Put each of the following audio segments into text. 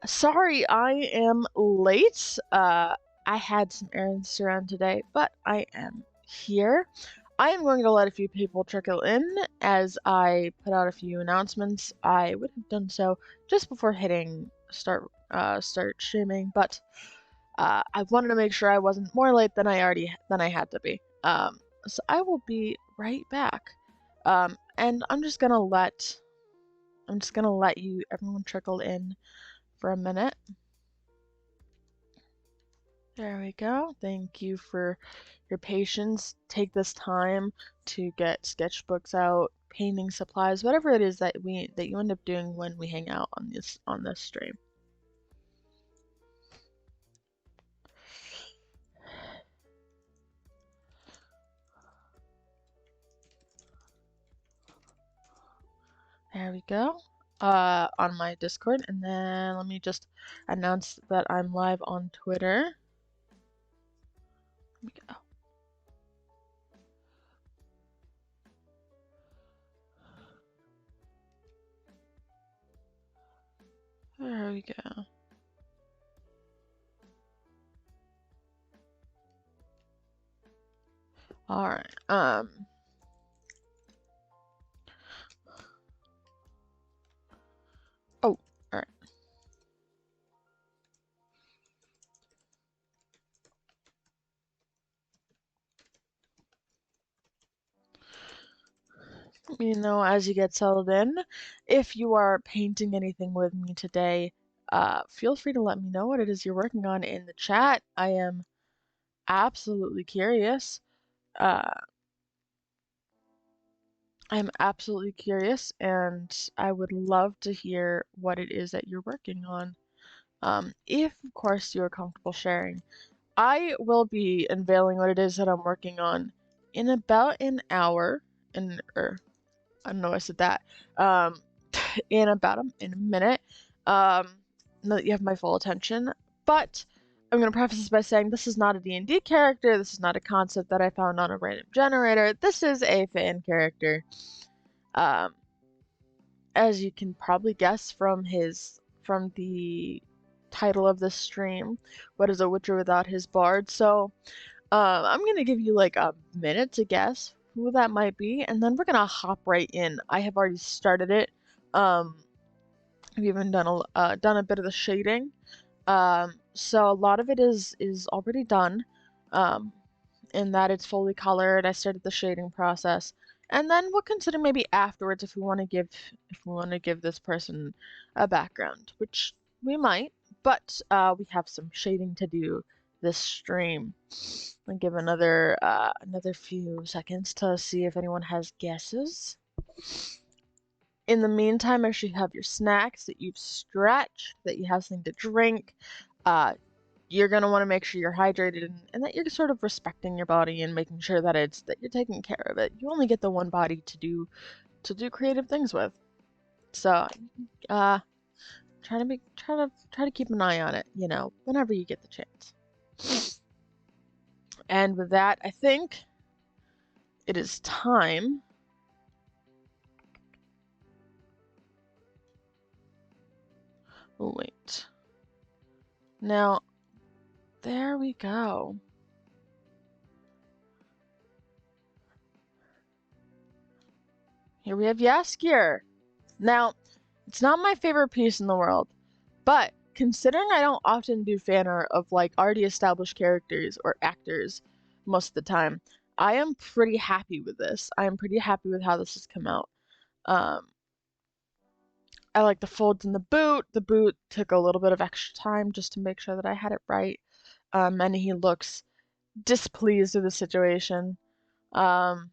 Sorry, I am late. I had some errands to run today, but I am here. I am going to let a few people trickle in as I put out a few announcements. I would have done so just before hitting start streaming, but I wanted to make sure I wasn't more late than I had to be. So I will be right back. And I'm just gonna let everyone trickle in for a minute. There we go. Thank you for your patience. Take this time to get sketchbooks out, painting supplies, whatever it is that you end up doing when we hang out on this stream. There we go. On my Discord, and then let me just announce that I'm live on Twitter. Let me go. There we go. All right. Oh, all right. Let me know as you get settled in. If you are painting anything with me today, feel free to let me know what it is you're working on in the chat. I am absolutely curious. Uh, I'm absolutely curious, and I would love to hear what it is that you're working on. If, of course, you're comfortable sharing. I will be unveiling what it is that I'm working on in about an hour, or I don't know why I said that. Um, in a minute. Now that you have my full attention, but I'm gonna preface this by saying this is not a D&D character. This is not a concept that I found on a random generator. This is a fan character. Um, as you can probably guess from the title of this stream, what is a Witcher without his bard? So, I'm gonna give you like a minute to guess who that might be, and then we're gonna hop right in. I have already started it. I've even done a bit of the shading. So a lot of it is already done. Um, in that it's fully colored. I started the shading process, and then we'll consider maybe afterwards if we want to give this person a background, which we might. But we have some shading to do this stream. I'll give another few seconds to see if anyone has guesses. In the meantime, make sure you have your snacks, that you've stretched, that you have something to drink. You're gonna want to make sure you're hydrated and that you're sort of respecting your body and making sure that you're taking care of it. You only get the one body to do creative things with. So, uh, try to keep an eye on it. Whenever you get the chance. And with that, I think it is time. Oh, wait. Now, there we go. Here we have Yaskier. Now, it's not my favorite piece in the world, but considering I don't often do fan art of like already established characters or actors most of the time, I am pretty happy with this. I am pretty happy with how this has come out. Um, I like the folds in the boot. The boot took a little bit of extra time just to make sure that I had it right. And he looks displeased with the situation. Um,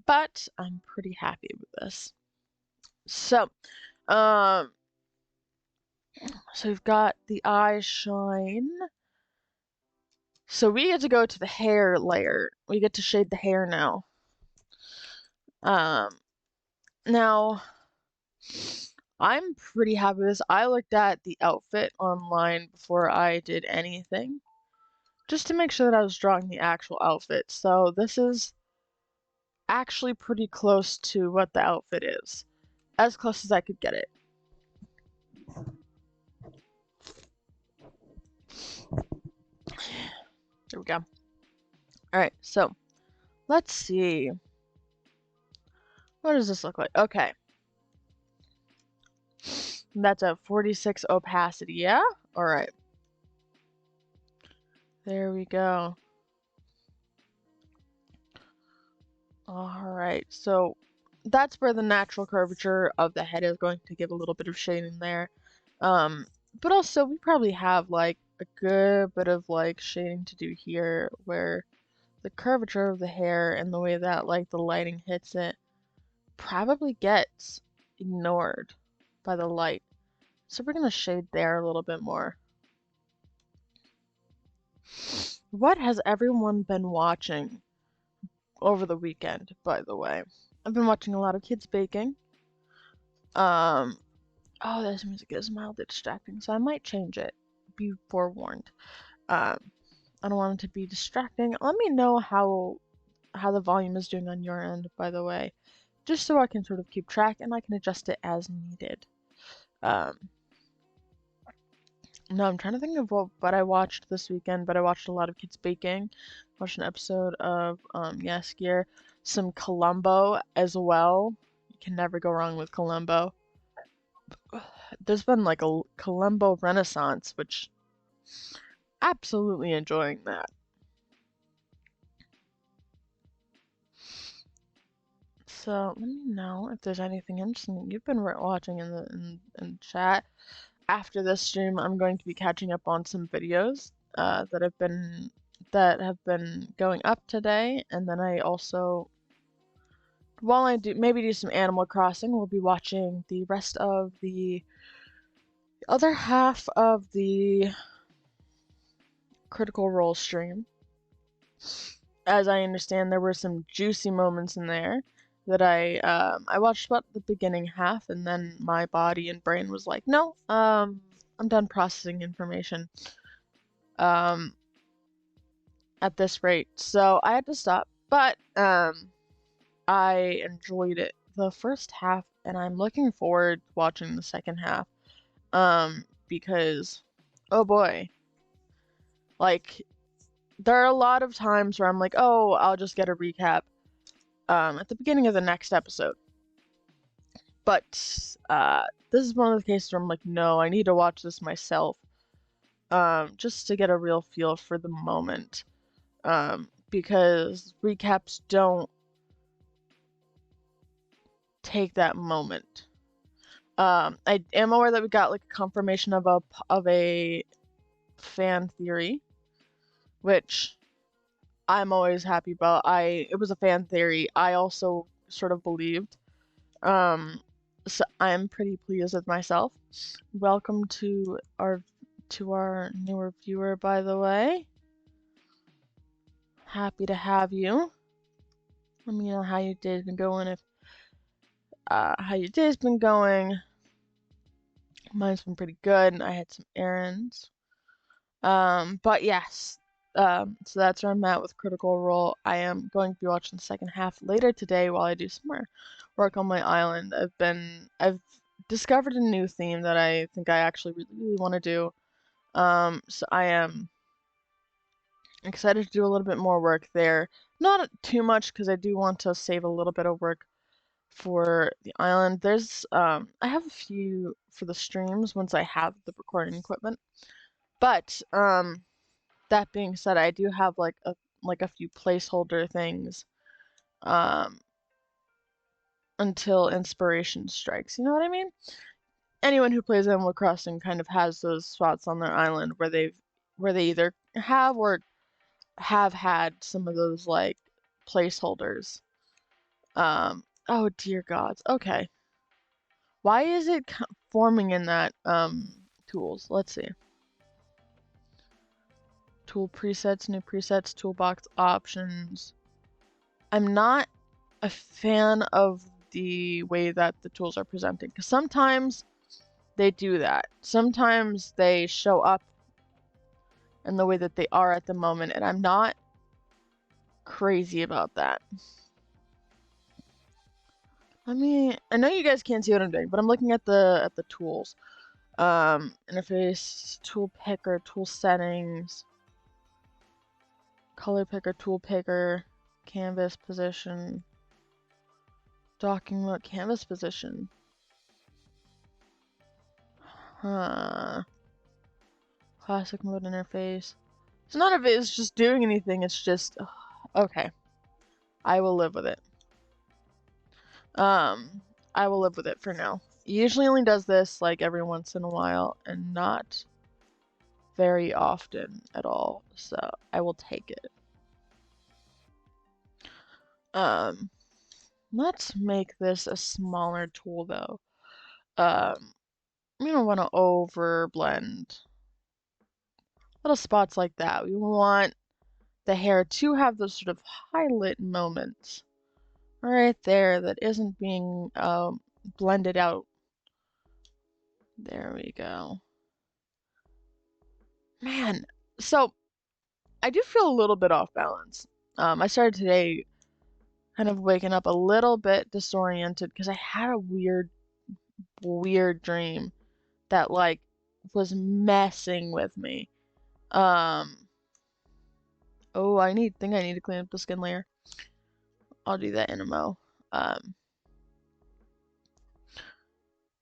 but I'm pretty happy with this. So, um, so we've got the eye shine. So we get to go to the hair layer. We get to shade the hair now. Um, now I'm pretty happy with this. I looked at the outfit online before I did anything, just to make sure that I was drawing the actual outfit. So this is actually pretty close to what the outfit is, as close as I could get it. Alright, so let's see. What does this look like? Okay. That's a 46 opacity, yeah? Alright. There we go. Alright, so that's where the natural curvature of the head is going to give a little bit of shading there. But also we probably have like a good bit of like shading to do here where the curvature of the hair and the way that like the lighting hits it probably gets ignored by the light. So we're gonna shade there a little bit more. What has everyone been watching over the weekend, by the way? I've been watching a lot of kids baking. Oh, this music is mildly distracting, so I might change it. Be forewarned. Um, I don't want it to be distracting. Let me know how the volume is doing on your end, by the way, just so I can sort of keep track and I can adjust it as needed. No, I'm trying to think of what I watched this weekend, but I watched a lot of kids baking. Watched an episode of Yes Gear, some Columbo as well. You can never go wrong with Columbo. There's been like a Columbo renaissance, which absolutely enjoying that. So let me know if there's anything interesting you've been watching in the chat. After this stream, I'm going to be catching up on some videos that have been going up today, and then I also, while I do some Animal Crossing, we'll be watching the rest of the other half of the Critical Role stream. As I understand, there were some juicy moments in there that I watched about the beginning half, and then my body and brain was like, no, I'm done processing information. At this rate, so I had to stop. But I enjoyed it the first half, and I'm looking forward to watching the second half. Because oh boy, like there are a lot of times where I'm like, oh, I'll just get a recap at the beginning of the next episode. But this is one of the cases where I'm like, no, I need to watch this myself, just to get a real feel for the moment. Because recaps don't take that moment. I am aware that we got like a confirmation of a fan theory, which I'm always happy about. It was a fan theory I also sort of believed. So I'm pretty pleased with myself. Welcome to our newer viewer, by the way. Happy to have you. Let me know how your day's been going. How your day's been going. Mine's been pretty good. I had some errands. But yes. So that's where I'm at with Critical Role. I am going to be watching the second half later today while I do some more work on my island. I've discovered a new theme that I think I actually really, really want to do. So I am excited to do a little bit more work there. Not too much because I do want to save a little bit of work for the island. I have a few for the streams once I have the recording equipment. But that being said, I do have like a few placeholder things until inspiration strikes. You know what I mean? Anyone who plays Animal Crossing kind of has those spots on their island where they either have or have had some of those like placeholders. Oh dear gods. Okay. Why is it forming in that tools? Let's see. Tool presets, new presets, toolbox options. I'm not a fan of the way that the tools are presented because sometimes they do that. Sometimes they show up in the way that they are at the moment, and I'm not crazy about that. I know you guys can't see what I'm doing, but I'm looking at the tools. Interface, tool picker, tool settings, color picker, tool picker, canvas position, docking mode, canvas position. Huh. Classic mode interface. So none of it is just doing anything, it's just, okay. I will live with it. I will live with it for now. It usually only does this like every once in a while and not very often at all, so I will take it. Let's make this a smaller tool though. We don't want to over blend little spots like that. We want the hair to have those sort of highlight moments right there that isn't being blended out. There we go. Man, so I do feel a little bit off balance. I started today kind of waking up a little bit disoriented because I had a weird dream that like was messing with me. Oh, think I need to clean up the skin layer. I'll do that in a mo.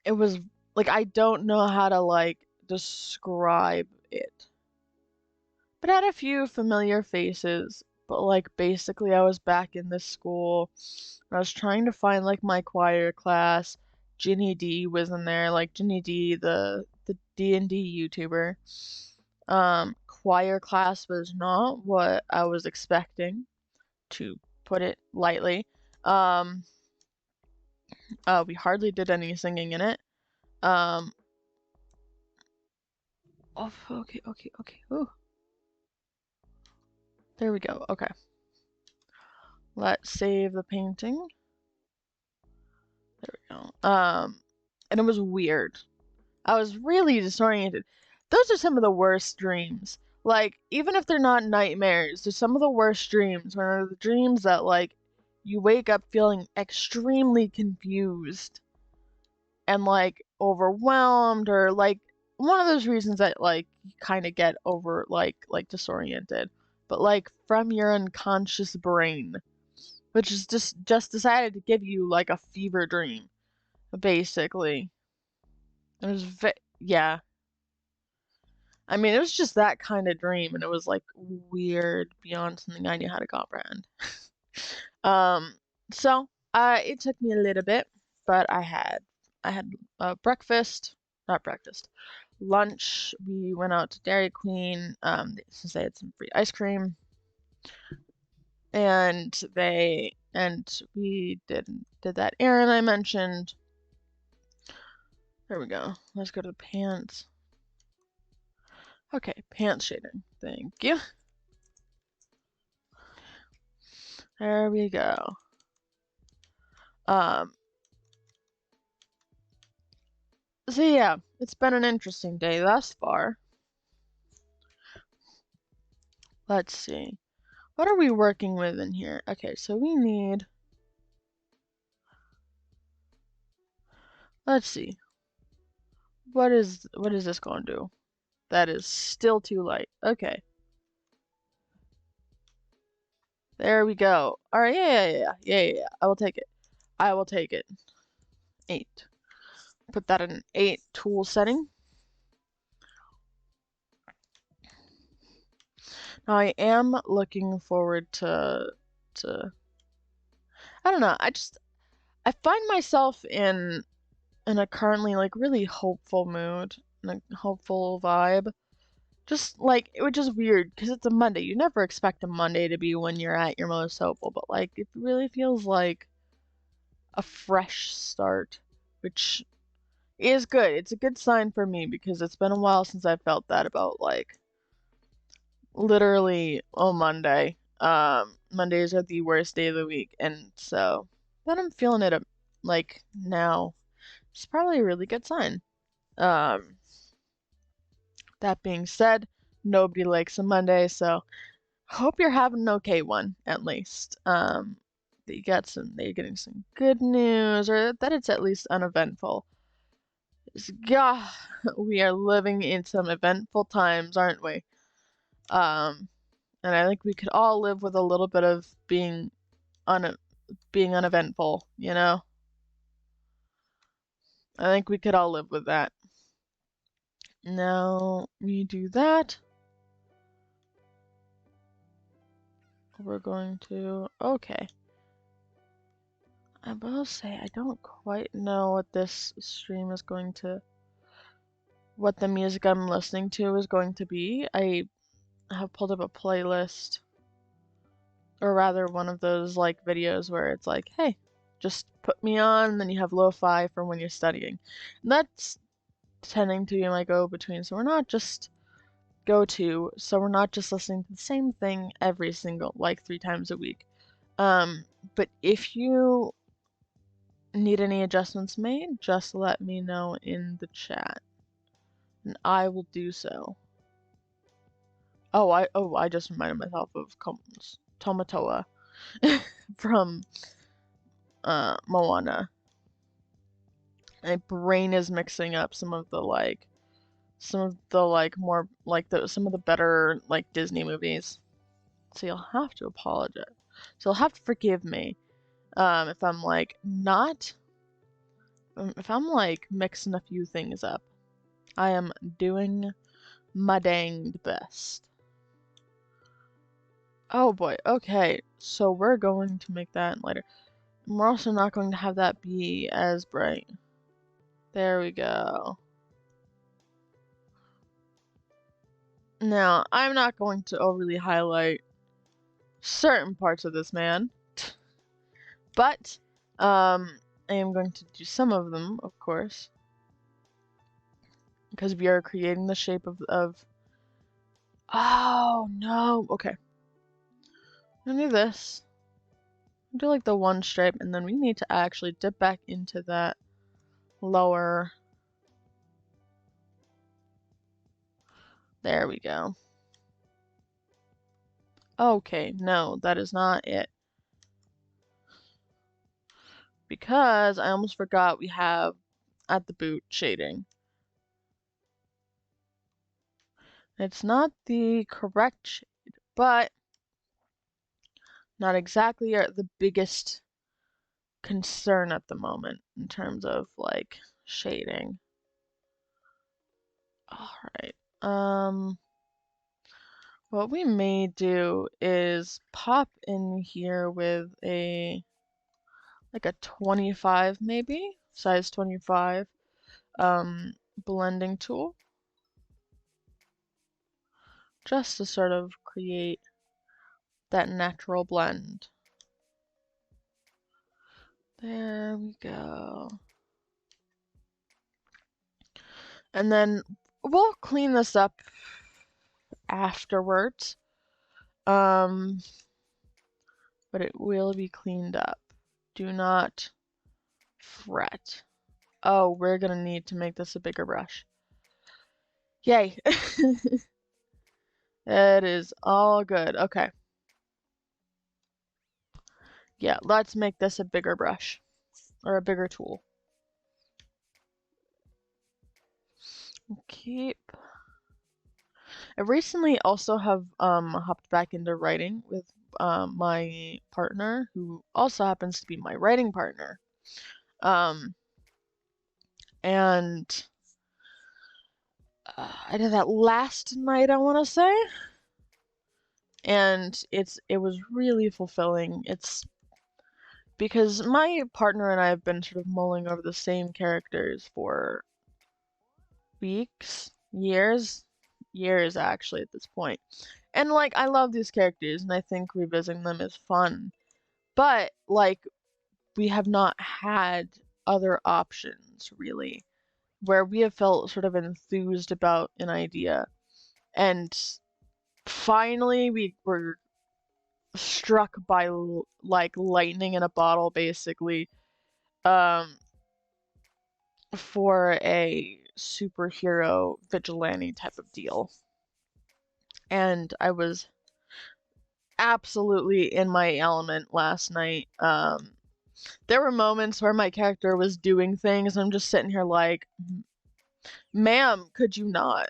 It was like I don't know how to like describe it. But I had a few familiar faces, but like basically I was back in this school. And I was trying to find like my choir class. Ginny D was in there, like Ginny D, the D&D YouTuber. Choir class was not what I was expecting, to put it lightly. We hardly did any singing in it. Oh, okay. Ooh. There we go. Okay. Let's save the painting. There we go. And it was weird. I was really disoriented. Those are some of the worst dreams. Like, even if they're not nightmares, they're some of the worst dreams. When are the dreams that, like, you wake up feeling extremely confused and, like, overwhelmed, or, like, one of those reasons that, like, you kind of get over, like, disoriented. But, like, from your unconscious brain, which is just decided to give you, like, a fever dream, basically. It was yeah. I mean, it was just that kind of dream, and it was like weird beyond something I knew how to comprehend. um, so it took me a little bit, but I had breakfast, not breakfast, lunch. We went out to Dairy Queen, since they had some free ice cream, and we did that errand I mentioned. There we go. Let's go to the pants. Okay, pants shading. Thank you. There we go. So yeah, it's been an interesting day thus far. Let's see. What are we working with in here? Okay, so we need... Let's see. What is this going to do? That is still too light. Okay. There we go. Alright, yeah. I will take it. I will take it. 8. Put that in 8 tool setting. Now I am looking forward to I don't know, I find myself in a currently like really hopeful mood, and a hopeful vibe. Just like which is weird because it's a Monday. You never expect a Monday to be when you're at your most hopeful, but like it really feels like a fresh start, which is good. It's a good sign for me because it's been a while since I felt that about like literally Monday. Mondays are the worst day of the week, and so that I'm feeling it like now. It's probably a really good sign. That being said, nobody likes a Monday, so hope you're having an okay one at least. That you're getting some good news, or that it's at least uneventful. God, we are living in some eventful times, aren't we? Um, And I think we could all live with a little bit of being uneventful, you know? I think we could all live with that. Now we do that. We're going to, okay. I will say I don't quite know what this stream is going to, what the music I'm listening to is going to be. I have pulled up a playlist, or rather one of those like videos where it's like, hey, just put me on, and then you have lo-fi for when you're studying. And that's tending to be my go-between, so we're not just listening to the same thing every single, like 3 times a week. But if you need any adjustments made, just let me know in the chat, and I will do so. I just reminded myself of Tamatoa from Moana. My brain is mixing up some of the more like some of the better like Disney movies. So you'll have to apologize. So you'll have to forgive me if I'm like not if I'm like mixing a few things up. I am doing my danged best. Oh boy, okay. So we're going to make that lighter. We're also not going to have that be as bright. There we go. Now, I'm not going to overly highlight certain parts of this man, but I am going to do some of them, of course, because we are creating the shape of... Oh, no. Okay. I'm gonna do this. Do like the one stripe, and then we need to actually dip back into that lower... There we go. Okay, no, that is not it. Because I almost forgot we have at the boot shading. It's not the correct shade, but not exactly the biggest concern at the moment in terms of like shading. Alright. What we may do is pop in here with like a 25 maybe, size 25, blending tool. Just to sort of create that natural blend. There we go. And then we'll clean this up afterwards. But it will be cleaned up. Do not fret. Oh, we're gonna need to make this a bigger brush. Yay! It is all good. Okay. Yeah, let's make this a bigger brush. Or a bigger tool. Keep. I recently also have hopped back into writing with my partner, who also happens to be my writing partner. And I did that last night, I want to say, and it was really fulfilling. It's because my partner and I have been sort of mulling over the same characters for weeks, years actually at this point. And like I love these characters and I think revisiting them is fun. But like we have not had other options really where we have felt sort of enthused about an idea. And finally we were struck by like lightning in a bottle basically um for a superhero vigilante type of deal. And I was absolutely in my element last night. There were moments where my character was doing things and I'm just sitting here like, ma'am, could you not?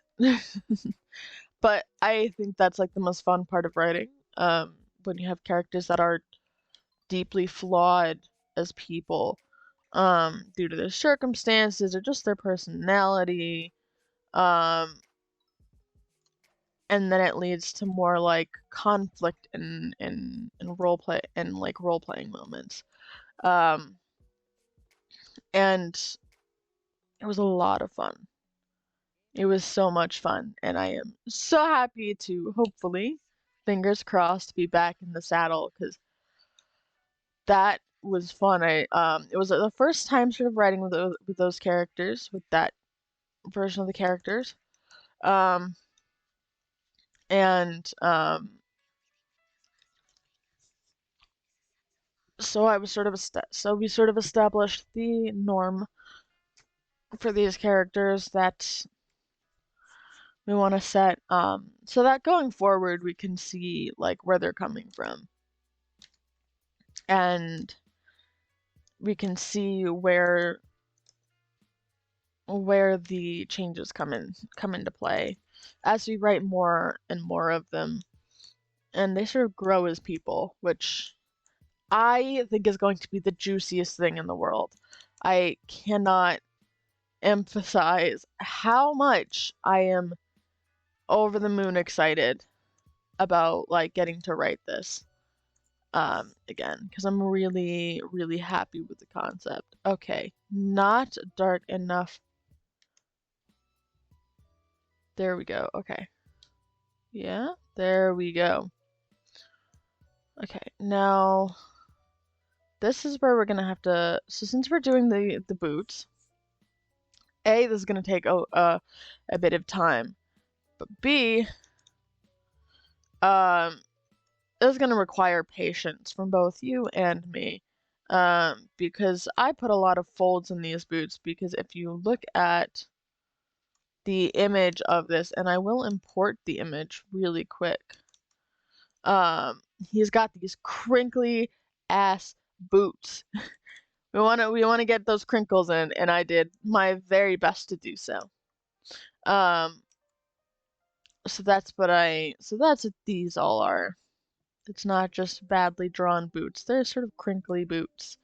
But I think that's like the most fun part of writing, when you have characters that are deeply flawed as people, due to their circumstances or just their personality, um, and then it leads to more like conflict in role play and like role playing moments. Um, and it was a lot of fun. It was so much fun, and I am so happy to hopefully, fingers crossed, be back in the saddle because that was fun. It was the first time sort of writing with those characters, with that version of the characters. Um, and so I was sort of so we sort of established the norm for these characters that we want to set, so that going forward we can see like where they're coming from, and we can see where the changes come into play as we write more and more of them, and they sort of grow as people, which I think is going to be the juiciest thing in the world. I cannot emphasize how much I am over the moon excited about like getting to write this again, because I'm really really happy with the concept. Okay, not dark enough. There we go. Okay. Yeah, there we go. Okay, now this is where we're gonna have to. So since we're doing the boots, this is gonna take a bit of time, but B, um, this is gonna require patience from both you and me, because I put a lot of folds in these boots. Because if you look at the image of this, and I will import the image really quick. Um, he's got these crinkly ass boots. We wanna get those crinkles in, and I did my very best to do so. Um, so that's what these all are. It's not just badly drawn boots. They're sort of crinkly boots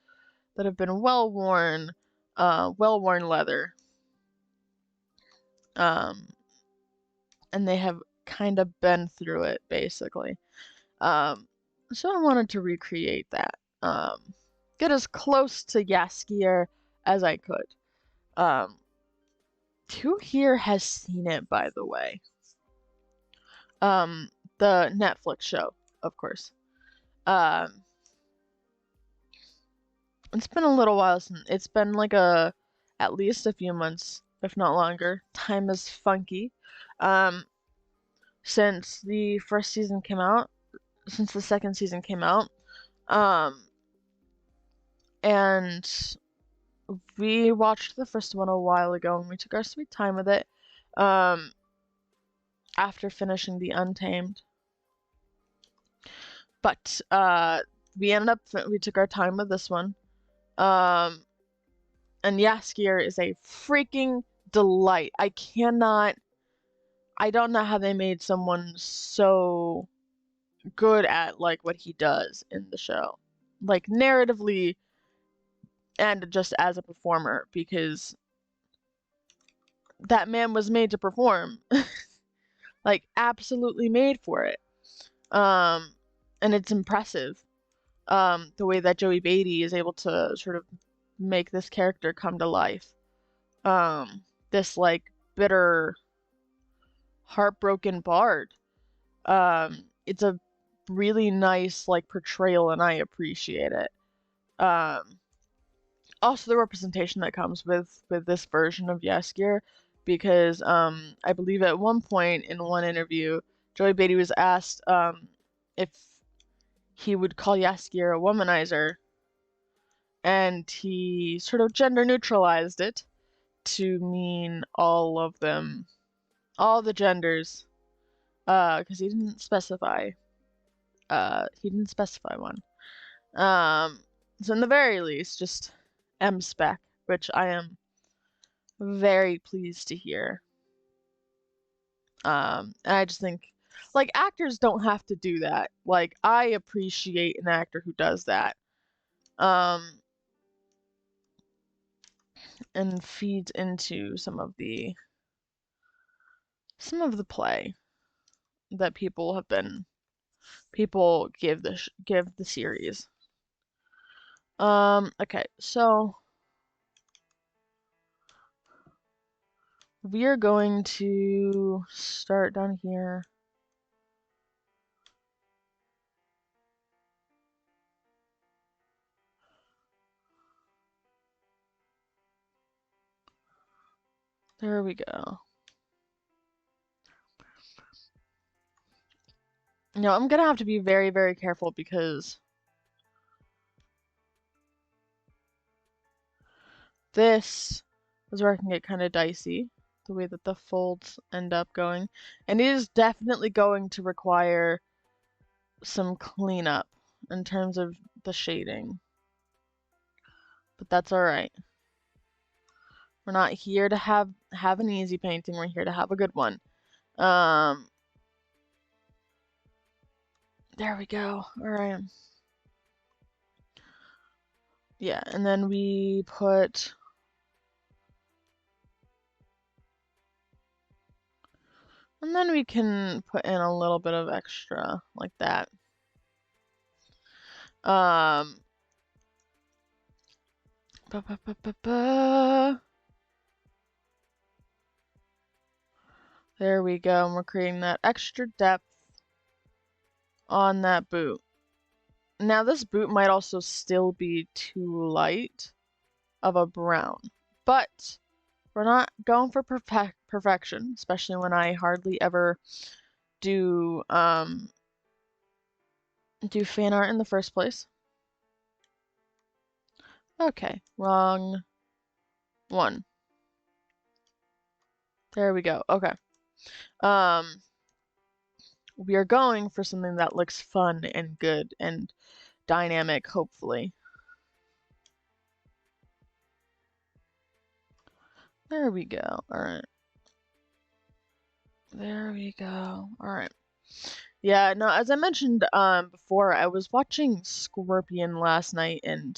that have been well worn leather. Um, and they have kind of been through it basically. Um, so I wanted to recreate that. Get as close to Jaskier as I could. Um, who here has seen it, by the way? Um, the Netflix show, of course. Um, it's been a little while since it's been like at least a few months, if not longer. Time is funky. Um, since the first season came out, since the second season came out. Um, and we watched the first one a while ago and we took our sweet time with it. Um, after finishing the Untamed. But we took our time with this one. Um, and Jaskier is a freaking delight. I don't know how they made someone so good at like what he does in the show. Like narratively and just as a performer, because that man was made to perform. Like absolutely made for it. Um, and it's impressive. The way that Joey Beatty is able to sort of make this character come to life. This like bitter, heartbroken bard. It's a really nice like portrayal, and I appreciate it. Um, Also the representation that comes with this version of Jaskier, because I believe at one point in one interview, Joey Beatty was asked if he would call Jaskier a womanizer, and he sort of gender neutralized it to mean all of them, all the genders, because he didn't specify. He didn't specify one. So in the very least, just M spec, which I am very pleased to hear. And I just think, like, actors don't have to do that. Like, I appreciate an actor who does that. And feeds into some of the play that people give the series. Okay, so we are going to start down here. There we go. No, I'm gonna have to be very, very careful because this is where I can get kind of dicey, the way that the folds end up going. And it is definitely going to require some cleanup in terms of the shading. But that's alright. We're not here to have an easy painting, we're here to have a good one. There we go. Alright. Yeah, and then we put... And then we can put in a little bit of extra, like that. Ba, ba, ba, ba, ba. There we go, and we're creating that extra depth on that boot. Now this boot might also still be too light of a brown, but we're not going for perfection, especially when I hardly ever do fan art in the first place. Okay, wrong one. There we go. Okay. We are going for something that looks fun and good and dynamic, hopefully. There we go. Alright. There we go. Alright. Yeah, no, as I mentioned before, I was watching Scorpion last night and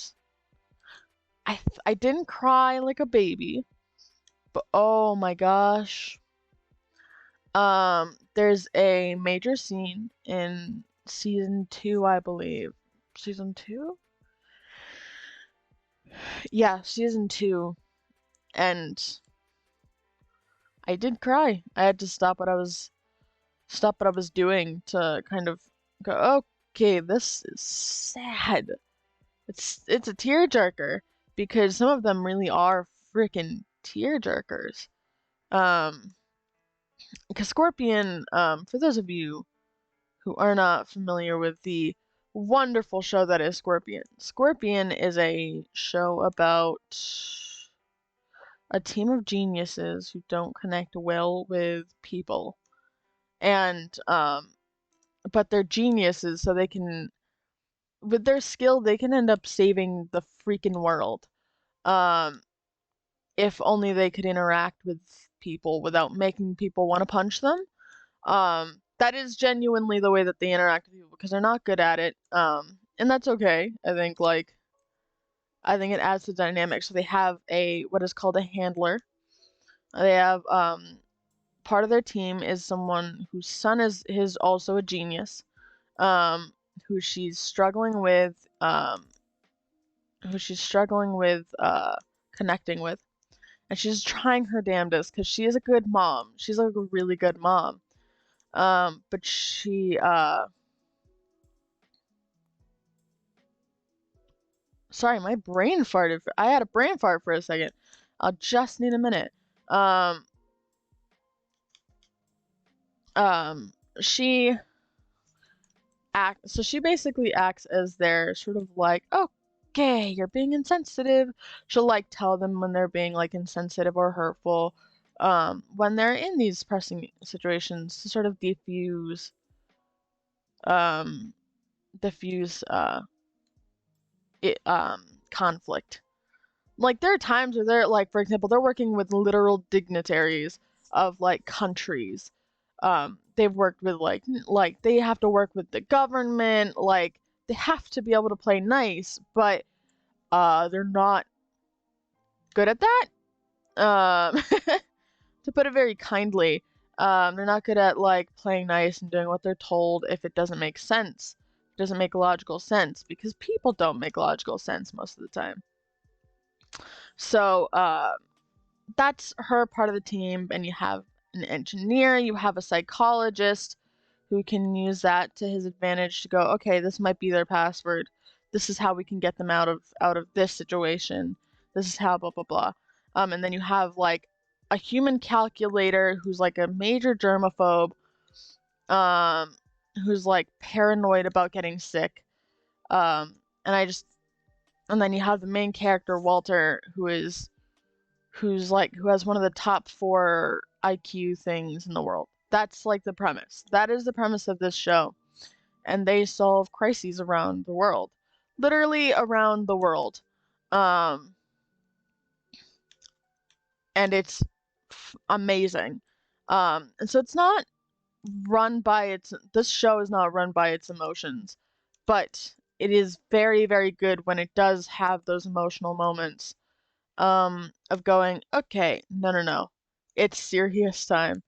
I didn't cry like a baby, but oh my gosh. There's a major scene in season 2, I believe. Season 2? Yeah, season 2. And I did cry. I had to stop what I was doing to kind of go, okay, this is sad. It's a tearjerker because some of them really are freaking tearjerkers. Because Scorpion, for those of you who are not familiar with the wonderful show that is Scorpion, Scorpion is a show about a team of geniuses who don't connect well with people. And but they're geniuses, so they can, with their skill, they can end up saving the freaking world. Um, if only they could interact with people without making people want to punch them. That is genuinely the way that they interact with people because they're not good at it. And that's okay. I think it adds to the dynamic. So they have what is called a handler. They have part of their team is someone whose son is also a genius. Who she's struggling with connecting with, and she's trying her damnedest because she is a good mom. She's like a really good mom. But sorry, my brain farted. I had a brain fart for a second. I'll just need a minute. She she basically acts as their sort of like, okay, you're being insensitive. She'll like tell them when they're being like insensitive or hurtful, when they're in these pressing situations to sort of um, diffuse conflict. Like there are times where they're like, for example, they're working with literal dignitaries of like countries, They've worked with like they have to work with the government, like they have to be able to play nice, but they're not good at that. Um, to put it very kindly, they're not good at like playing nice and doing what they're told if it doesn't make sense. It doesn't make logical sense because people don't make logical sense most of the time. So that's her part of the team, and you have an engineer, you have a psychologist who can use that to his advantage to go, okay, this might be their password. This is how we can get them out of this situation. This is how blah blah blah. And then you have like a human calculator who's like a major germaphobe, um, who's like paranoid about getting sick. And I just and then you have the main character Walter who has one of the top 4 IQ things in the world. That's like the premise. That is the premise of this show. And they solve crises around the world. Literally around the world. Um and it's amazing. And so it's not run by its this show is not run by its emotions, but it is very very good when it does have those emotional moments of going, okay, no, it's serious time.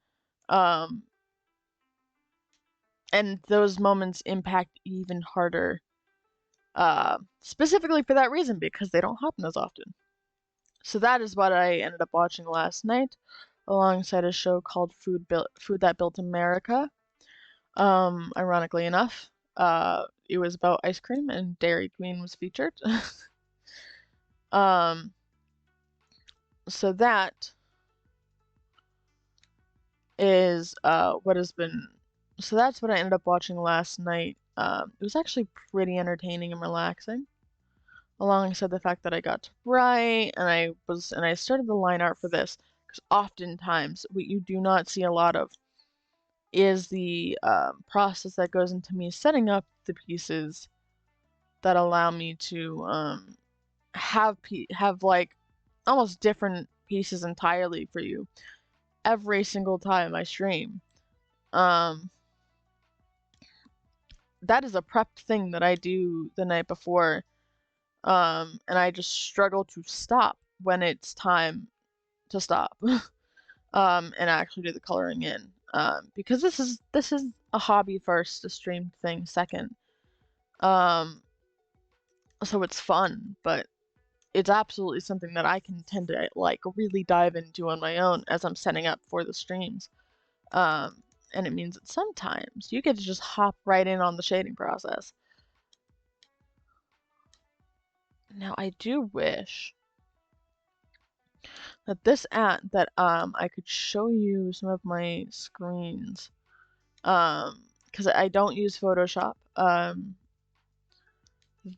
Um, and those moments impact even harder, specifically for that reason, because they don't happen as often. So that is what I ended up watching last night, alongside a show called Food That Built America. Ironically enough, it was about ice cream, and Dairy Queen was featured. um, so that is what has been so that's what I ended up watching last night. It was actually pretty entertaining and relaxing, alongside the fact that I got to write and I started the line art for this because oftentimes what you do not see a lot of is the process that goes into me setting up the pieces that allow me to have like almost different pieces entirely for you every single time I stream. Um, that is a prepped thing that I do the night before, and I just struggle to stop when it's time to stop, and actually do the coloring in, because this is a hobby first, a streamed thing second, um, so it's fun, but it's absolutely something that I can tend to like really dive into on my own as I'm setting up for the streams. Um, and it means that sometimes you get to just hop right in on the shading process. Now, I do wish that I could show you some of my screens, because I don't use Photoshop.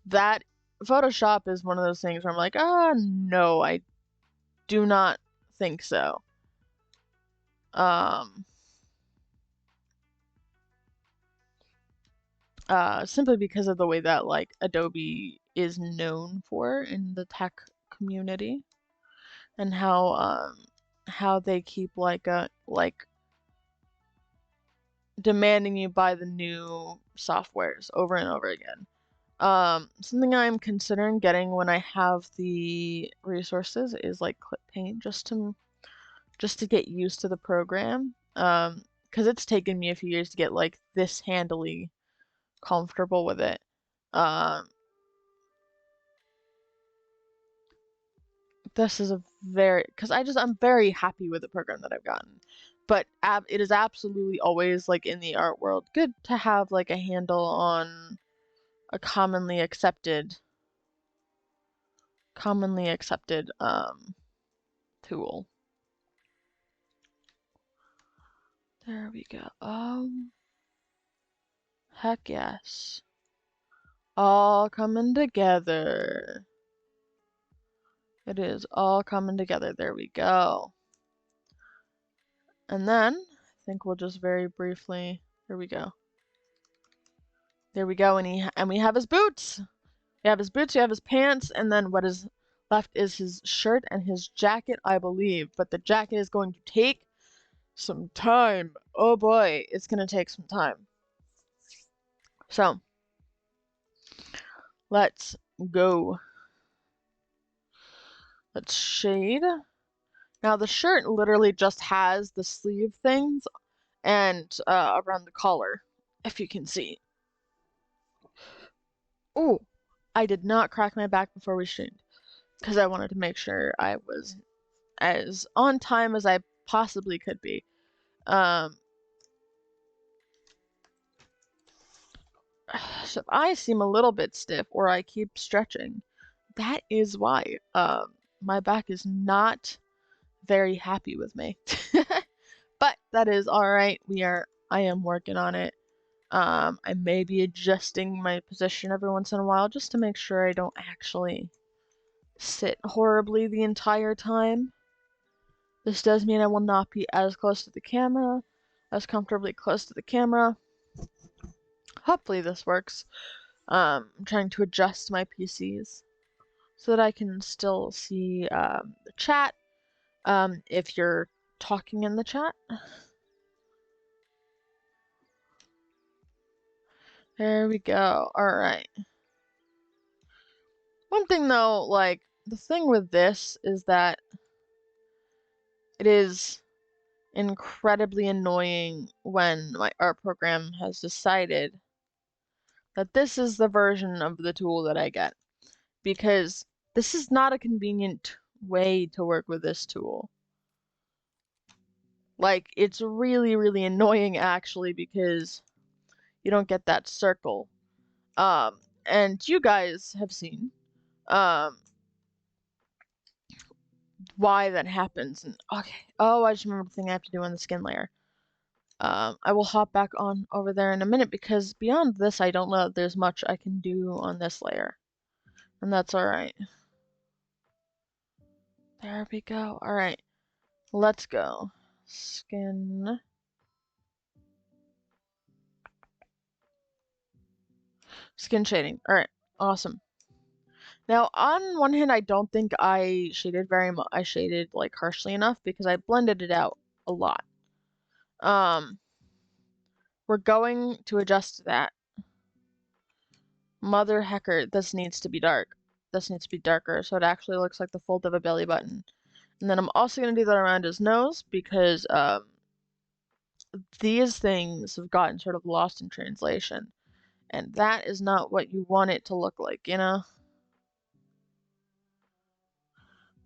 That Photoshop is one of those things where I'm like, no, I do not think so. Um, simply because of the way that like Adobe is known for in the tech community, and how they keep like demanding you buy the new softwares over and over again. Something I'm considering getting when I have the resources is like Clip Paint, just to get used to the program. Because it's taken me a few years to get like this handily comfortable with it. Um, this is a very because I'm very happy with the program that I've gotten, but it is absolutely always like in the art world good to have like a handle on a commonly accepted tool. There we go. Heck yes. All coming together. It is all coming together. There we go. And then I think we'll just very briefly. There we go. There we go. And we have his boots. We have his boots. We have his pants, and then what is left is his shirt and his jacket, I believe. But the jacket is going to take some time. Oh boy, it's gonna take some time. So, let's go. Let's shade. Now the shirt literally just has the sleeve things and around the collar, if you can see. Oh, I did not crack my back before we streamed because I wanted to make sure I was as on time as I possibly could be. So if I seem a little bit stiff or I keep stretching, that is why. My back is not very happy with me. But that is alright. I am working on it. I may be adjusting my position every once in a while just to make sure I don't actually sit horribly the entire time. This does mean I will not be as close to the camera, as comfortably close to the camera. Hopefully this works. I'm trying to adjust my PCs so that I can still see the chat if you're talking in the chat. There we go. Alright. One thing though, like, the thing with this is that it is incredibly annoying when my art program has decided that this is the version of the tool that I get. Because this is not a convenient way to work with this tool. Like, it's really, really annoying actually because you don't get that circle. And you guys have seen why that happens. And okay, oh, I just remember the thing I have to do on the skin layer. I will hop back on over there in a minute because beyond this, I don't know that there's much I can do on this layer. And that's alright. There we go. Alright, let's go. Skin. Skin shading. Alright, awesome. Now, on one hand, I don't think I shaded very much. I shaded, like, harshly enough because I blended it out a lot. We're going to adjust that. Mother hecker, this needs to be dark. This needs to be darker so it actually looks like the fold of a belly button. And then I'm also going to do that around his nose because these things have gotten sort of lost in translation. And that is not what you want it to look like, you know?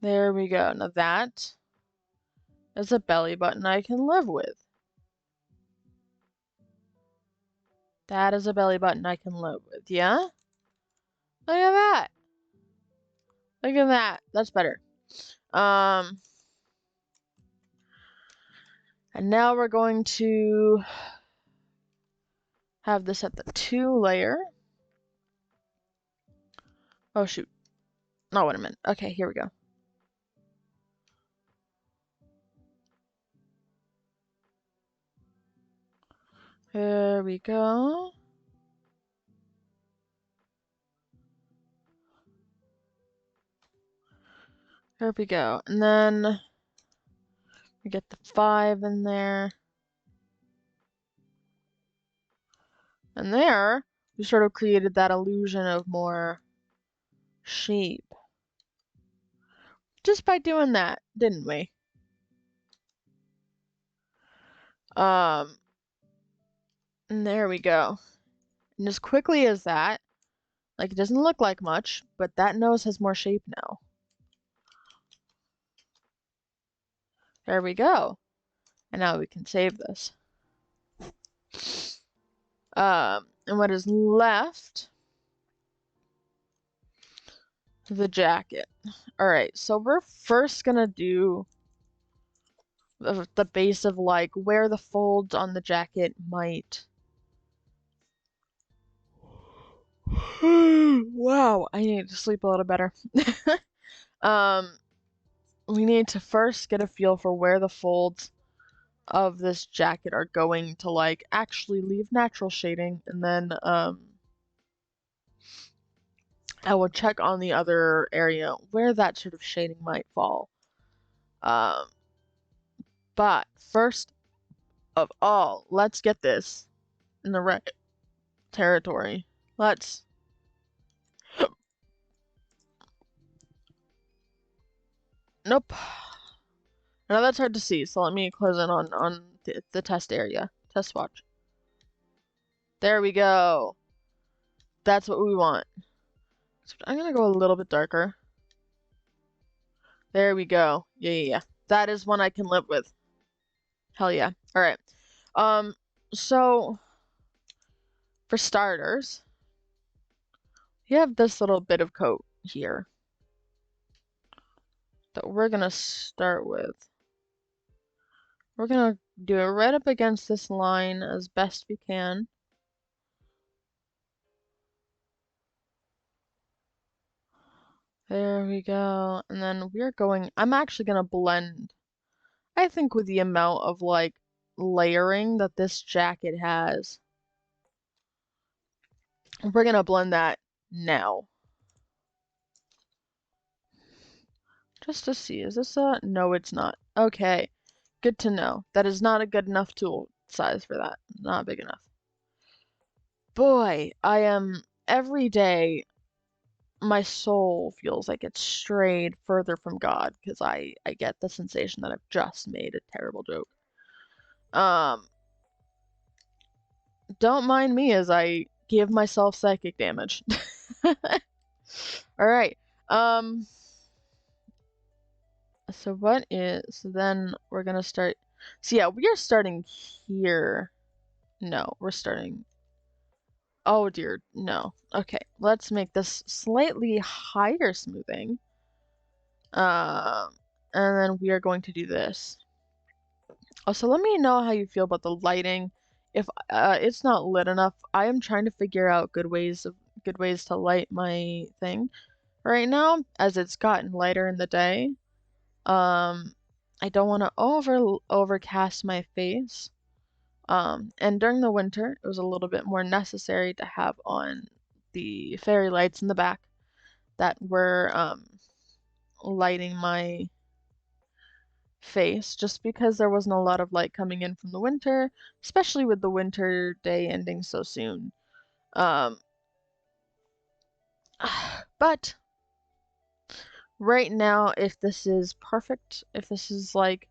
There we go. Now that is a belly button I can live with. That is a belly button I can live with, yeah? Look at that. Look at that. That's better. And now we're going to have this at the 2 layer. Oh shoot. Not what I meant. Okay, here we go. There we go. There we go. And then we get the 5 in there. And there, we sort of created that illusion of more shape. Just by doing that, didn't we? And there we go. And as quickly as that, like, it doesn't look like much, but that nose has more shape now. There we go. And now we can save this. And what is left, the jacket. Alright, so we're first gonna do the base of, like, where the folds on the jacket might... Wow, I need to sleep a little better. We need to first get a feel for where the folds of this jacket are going to, like, actually leave natural shading, and then, I will check on the other area where that sort of shading might fall. But first of all. Let's get this in the right territory. Let's. Nope. Now that's hard to see, so let me close in on the test area. Test watch. There we go. That's what we want. So I'm gonna go a little bit darker. There we go. Yeah. That is one I can live with. Hell yeah. Alright. So for starters, we have this little bit of coat here that we're gonna start with. We're gonna do it right up against this line as best we can. There we go. And then I'm actually gonna blend, I think, with the amount of like layering that this jacket has. We're gonna blend that now. Just to see, is this a, no, it's not. Okay, good to know. That is not a good enough tool size for that. Not big enough. Boy, every day, my soul feels like it's strayed further from God because I get the sensation that I've just made a terrible joke. Don't mind me as I give myself psychic damage. All right. So then we're gonna start. So yeah, we are starting here. No, we're starting. Oh dear, no. Okay, let's make this slightly higher smoothing. And then we are going to do this. Also, let me know how you feel about the lighting. If it's not lit enough, I am trying to figure out good ways to light my thing right now, as it's gotten lighter in the day. I don't want to overcast my face. And during the winter, it was a little bit more necessary to have on the fairy lights in the back that were lighting my face, just because there wasn't a lot of light coming in from the winter, especially with the winter day ending so soon. Um, but right now, if this is perfect, if this is like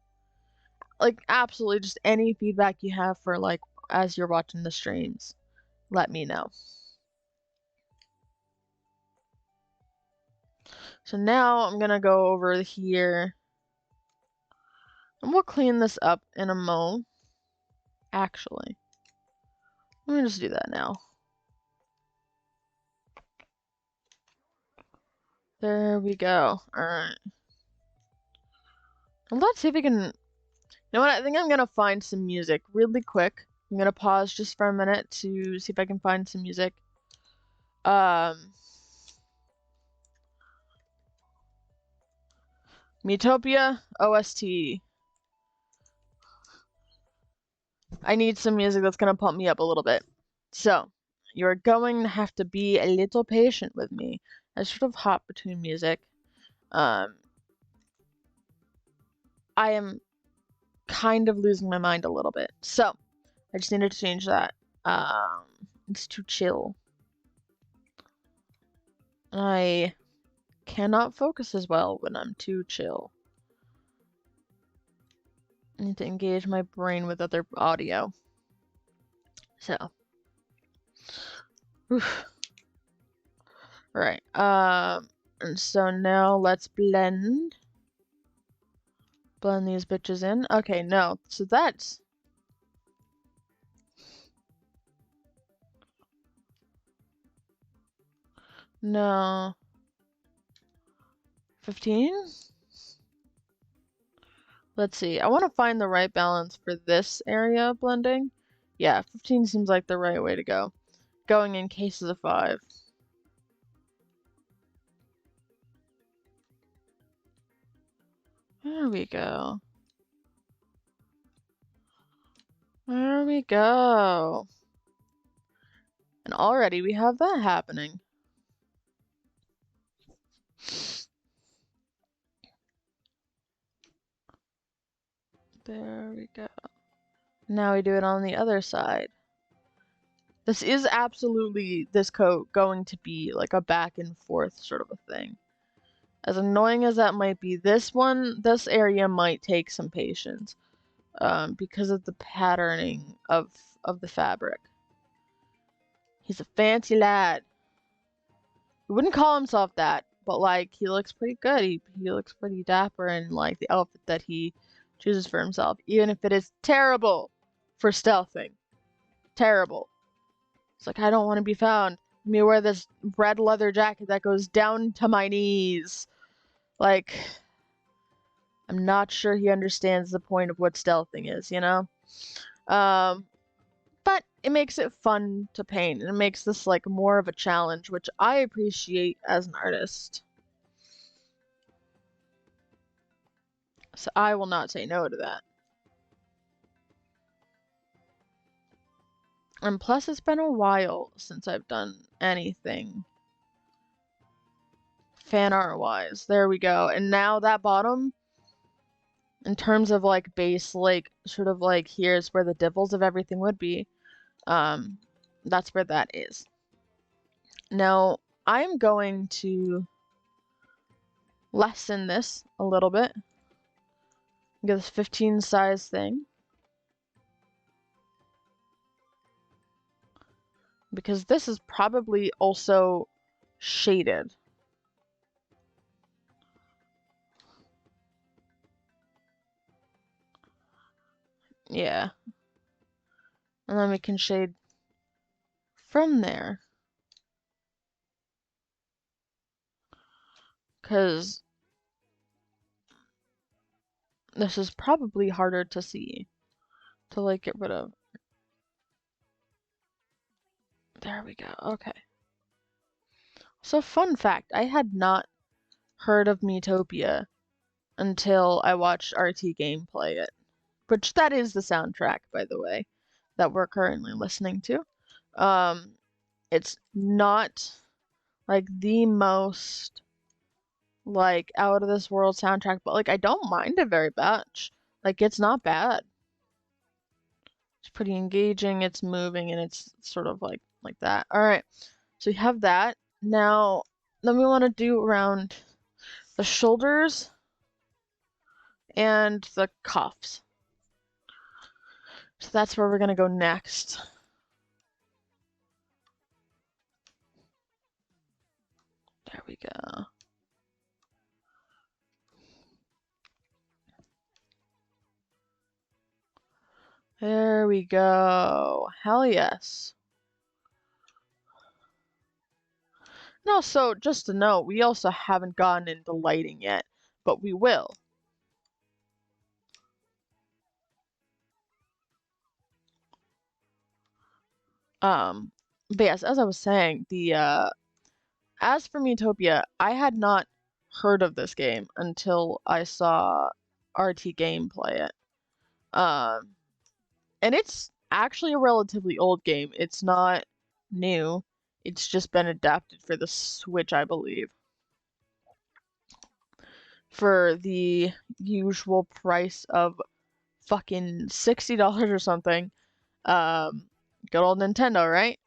absolutely just any feedback you have for like as you're watching the streams, let me know. So now I'm gonna go over here and we'll clean this up in a mo. Actually, let me just do that now. There we go. Alright. Let's see if we can. You know what? I think I'm gonna find some music really quick. I'm gonna pause just for a minute to see if I can find some music. Miitopia OST. I need some music that's gonna pump me up a little bit. So, you're going to have to be a little patient with me. I sort of hop between music. I am kind of losing my mind a little bit. So, I just needed to change that. It's too chill. I cannot focus as well when I'm too chill. I need to engage my brain with other audio. So. Oof. Right. And so now let's blend these bitches in. Okay, no. So that's no 15? Let's see. I want to find the right balance for this area blending. Yeah, 15 seems like the right way to go. Going in cases of 5. There we go. There we go. And already we have that happening. There we go. Now we do it on the other side. This is absolutely, this coat, going to be like a back and forth sort of a thing. As annoying as that might be, this area might take some patience, because of the patterning of the fabric. He's a fancy lad. He wouldn't call himself that, but like he looks pretty good. He looks pretty dapper in like the outfit that he chooses for himself, even if it is terrible for stealthing. Terrible. It's like, I don't want to be found. Let me wear this red leather jacket that goes down to my knees. Like, I'm not sure he understands the point of what stealthing is, you know? But it makes it fun to paint, and it makes this like more of a challenge, which I appreciate as an artist. So I will not say no to that. And plus, it's been a while since I've done anything fan art wise. There we go. And now that bottom, in terms of like base, like sort of like here's where the divils of everything would be. That's where that is. Now I'm going to lessen this a little bit. Get this 15 size thing. Because this is probably also shaded. Yeah. And then we can shade from there. Because this is probably harder to see. To like get rid of. There we go. Okay. So fun fact, I had not heard of Miitopia until I watched RT Gameplay it. Which that is the soundtrack, by the way, that we're currently listening to. It's not like the most like out of this world soundtrack, but like I don't mind it very much. Like it's not bad. It's pretty engaging, it's moving, and it's sort of like that. Alright, so we have that. Now, then we want to do around the shoulders and the cuffs. So that's where we're gonna go next. There we go. There we go. Hell yes. No, so just to note, we also haven't gotten into lighting yet, but we will. But yes, as I was saying, as for Miitopia, I had not heard of this game until I saw RT Gameplay it. Um, and it's actually a relatively old game. It's not new. It's just been adapted for the Switch, I believe. For the usual price of fucking $60 or something. Good old Nintendo, right?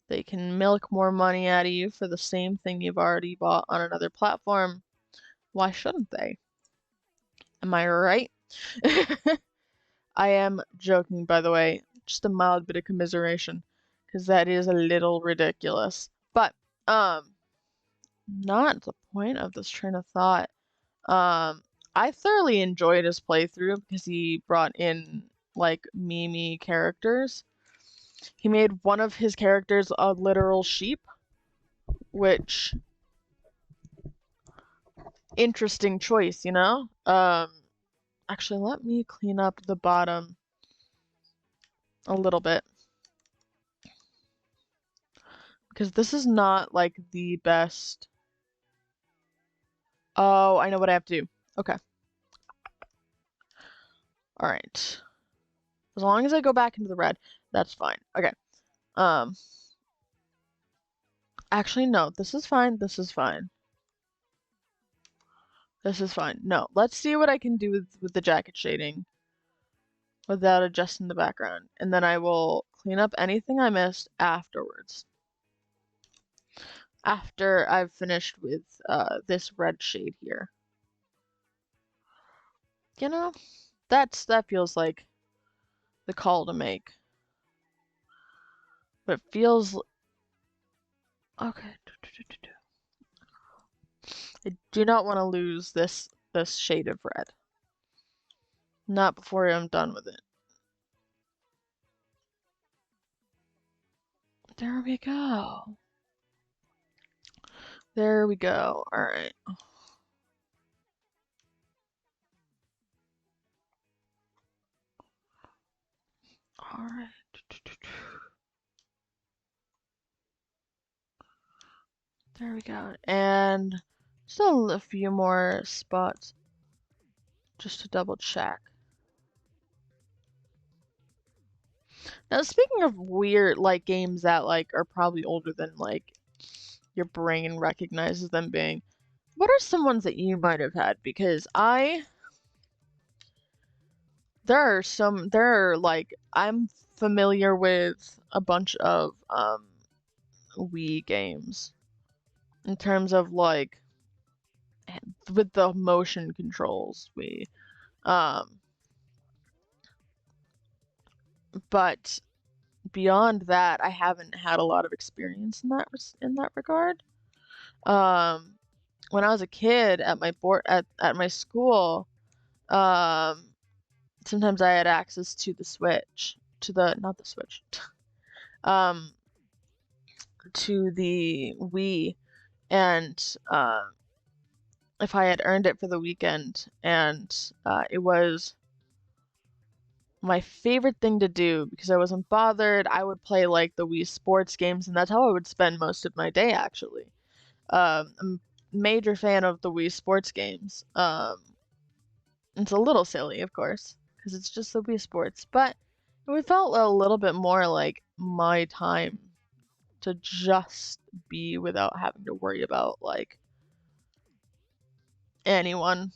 They can milk more money out of you for the same thing you've already bought on another platform. Why shouldn't they? Am I right? I am joking, by the way. Just a mild bit of commiseration, because that is a little ridiculous. But, not the point of this train of thought. I thoroughly enjoyed his playthrough because he brought in, like, meme characters. He made one of his characters a literal sheep, which interesting choice, you know? Actually, let me clean up the bottom a little bit. Because this is not, like, the best. Oh, I know what I have to do. Okay. Alright. As long as I go back into the red, that's fine. Okay. Actually, no. This is fine. This is fine. This is fine. No, let's see what I can do with the jacket shading without adjusting the background, and then I will clean up anything I missed afterwards. After I've finished with this red shade here. You know, that feels like the call to make. But it feels okay. I do not want to lose this shade of red. Not before I'm done with it. There we go. There we go. All right. All right. There we go. And still a few more spots just to double check. Now, speaking of weird like games that like are probably older than like your brain recognizes them being, what are some ones that you might have had? Because there are like I'm familiar with a bunch of Wii games in terms of like with the motion controls Wii. Um but beyond that, I haven't had a lot of experience in that regard. Um when I was a kid at my at my school, um sometimes I had access to the Switch, to the not the Switch, um, to the Wii, and if I had earned it for the weekend, and it was my favorite thing to do because I wasn't bothered. I would play like the Wii sports games, and that's how I would spend most of my day actually. I'm a major fan of the Wii sports games. It's a little silly, of course, because it's just the Wii Sports, but it felt a little bit more like my time to just be without having to worry about like anyone.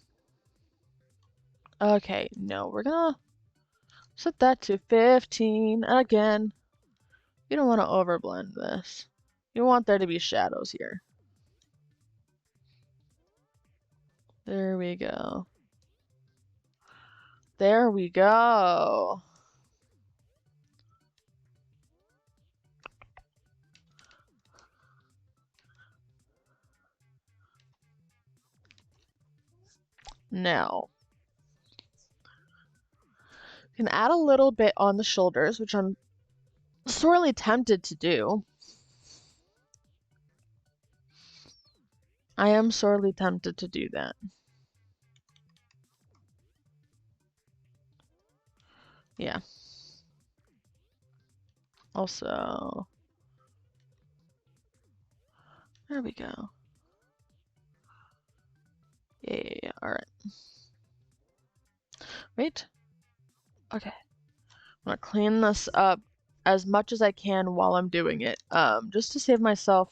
Okay, no, we're gonna set that to 15 again. You don't want to overblend this. You want there to be shadows here. There we go. There we go. Now, you can add a little bit on the shoulders, which I'm sorely tempted to do. I am sorely tempted to do that. Yeah. Also, there we go. Yeah. All right. Wait. Okay. I'm gonna clean this up as much as I can while I'm doing it, just to save myself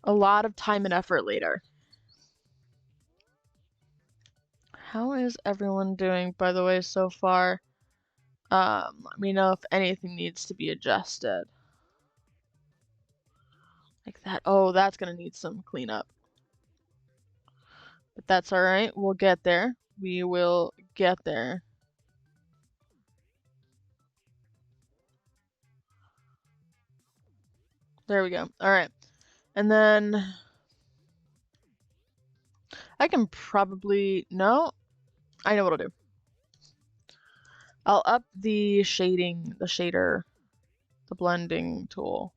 a lot of time and effort later. How is everyone doing, by the way, so far? Let me know if anything needs to be adjusted. Like that. Oh, that's gonna need some cleanup. But that's alright. We'll get there. We will get there. There we go. Alright. And then I can probably... No, I know what I'll do. I'll up the shading, the shader, the blending tool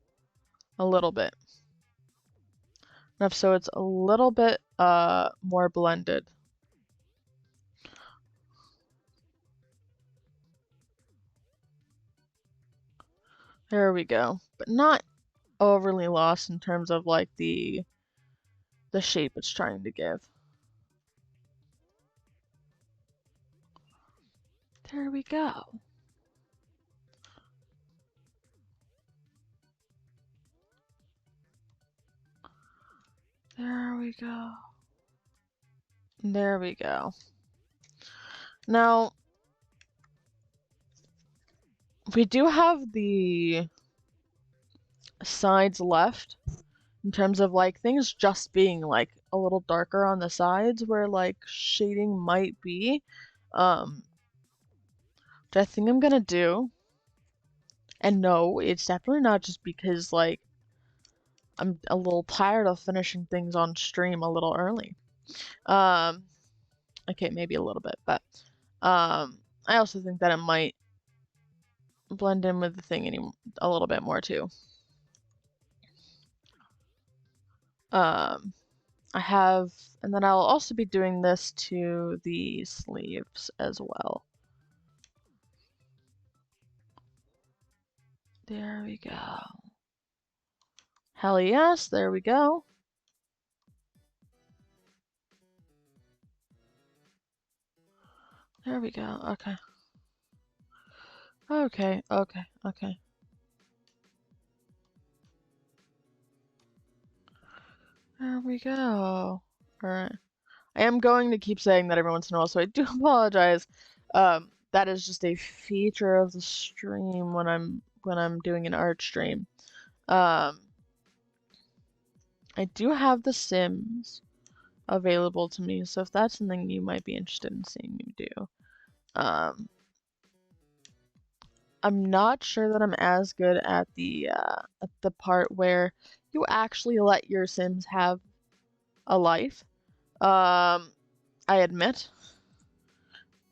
a little bit. Enough so it's a little bit more blended. There we go. But not overly lost in terms of like the shape it's trying to give. There we go. There we go. There we go. Now, we do have the sides left in terms of like things just being like a little darker on the sides where like shading might be. Which I think I'm gonna do. And no, it's definitely not just because like I'm a little tired of finishing things on stream a little early. Um, okay, maybe a little bit, but I also think that it might blend in with the thing a little bit more too. Um, I have, and then I'll also be doing this to the sleeves as well. There we go. Hell yes, there we go. There we go, okay. Okay, okay, okay. There we go. Alright. I am going to keep saying that every once in a while, so I do apologize. That is just a feature of the stream when I'm doing an art stream. I do have The Sims available to me, so if that's something you might be interested in seeing me do. I'm not sure that I'm as good at the part where you actually let your Sims have a life. I admit,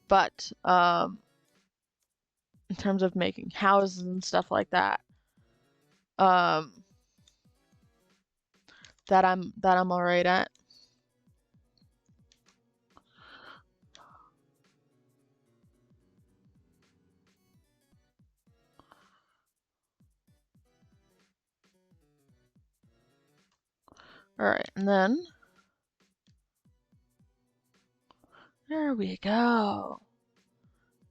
but in terms of making houses and stuff like that, um, that I'm alright at. Alright, and then there we go.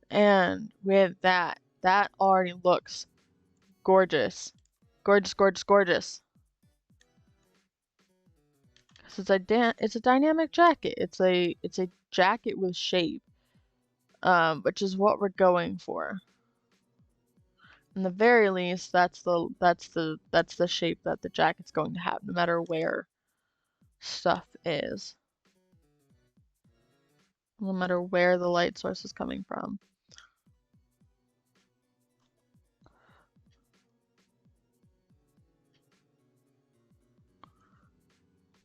And with that, that already looks gorgeous. Gorgeous, gorgeous, gorgeous. It's a dynamic jacket. It's a jacket with shape. Which is what we're going for. In the very least, that's the shape that the jacket's going to have, no matter where stuff is. No matter where the light source is coming from.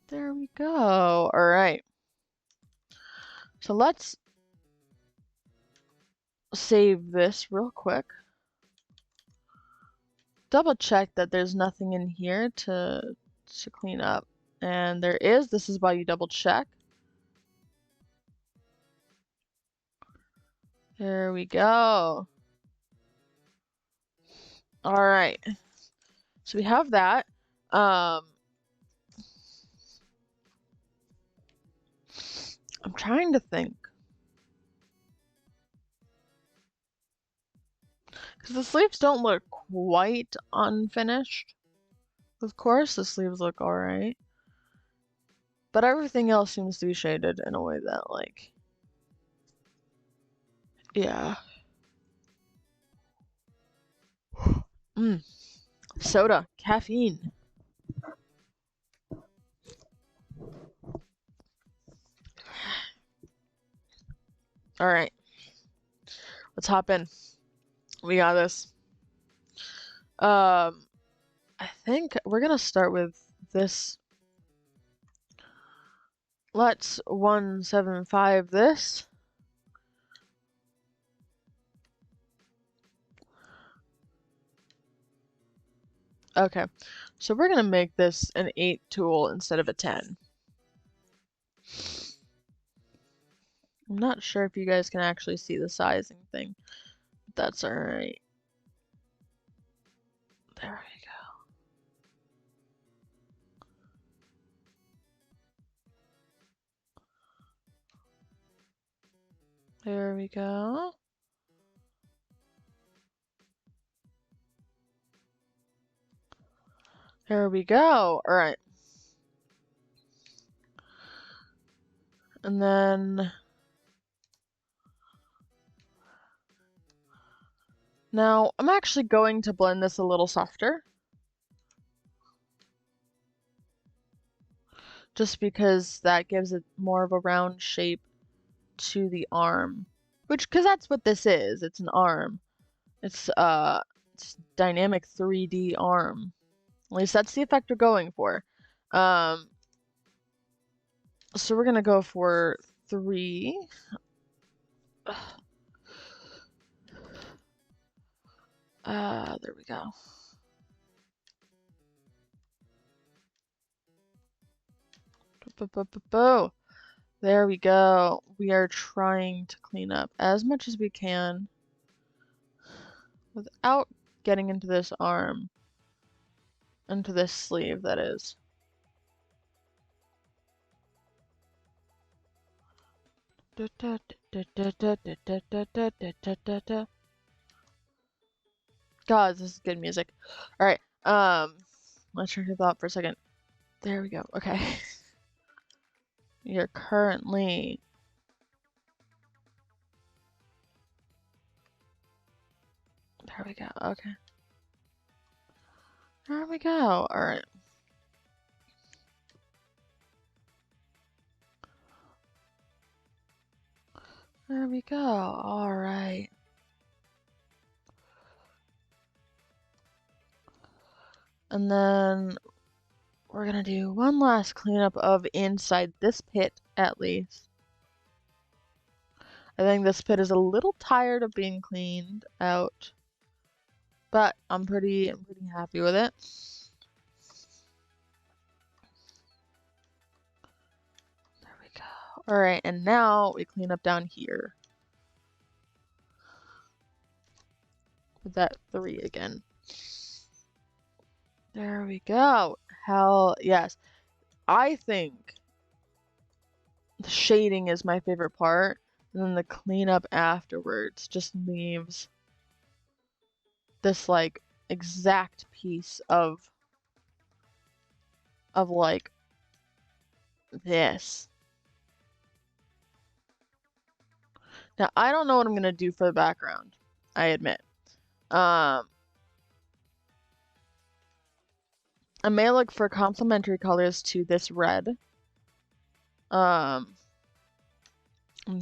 There we go. Alright. So let's save this real quick. Double check that there's nothing in here to clean up. And there is. This is why you double check. There we go. Alright. So we have that. I'm trying to think. Because the sleeves don't look quite unfinished. Of course, the sleeves look alright. But everything else seems to be shaded in a way that, like... Yeah. Mmm. Soda. Caffeine. Alright. Let's hop in. We got this. I think we're gonna start with this. Let's 175 this. Okay, so we're gonna make this an 8 tool instead of a 10. I'm not sure if you guys can actually see the sizing thing, but that's alright. There we go. There we go. There we go. Alright. And then now I'm actually going to blend this a little softer. Just because that gives it more of a round shape to the arm. Because that's what this is. It's an arm. It's dynamic 3D arm. At least that's the effect we're going for. So we're gonna go for 3. There we go. There we go. We are trying to clean up as much as we can without getting into this arm, into this sleeve, that is. God, this is good music. Alright, let's try to thought for a second. There we go, okay. You're currently... There we go, okay. There we go, alright. There we go, alright. And then we're gonna do one last cleanup of inside this pit, at least. I think this pit is a little tired of being cleaned out, but I'm pretty happy with it. There we go. Alright, and now we clean up down here. With that 3 again. There we go. Hell yes. I think the shading is my favorite part, and then the cleanup afterwards just leaves this like exact piece of like this. Now I don't know what I'm gonna do for the background, I admit. I may look for complementary colors to this red. I'm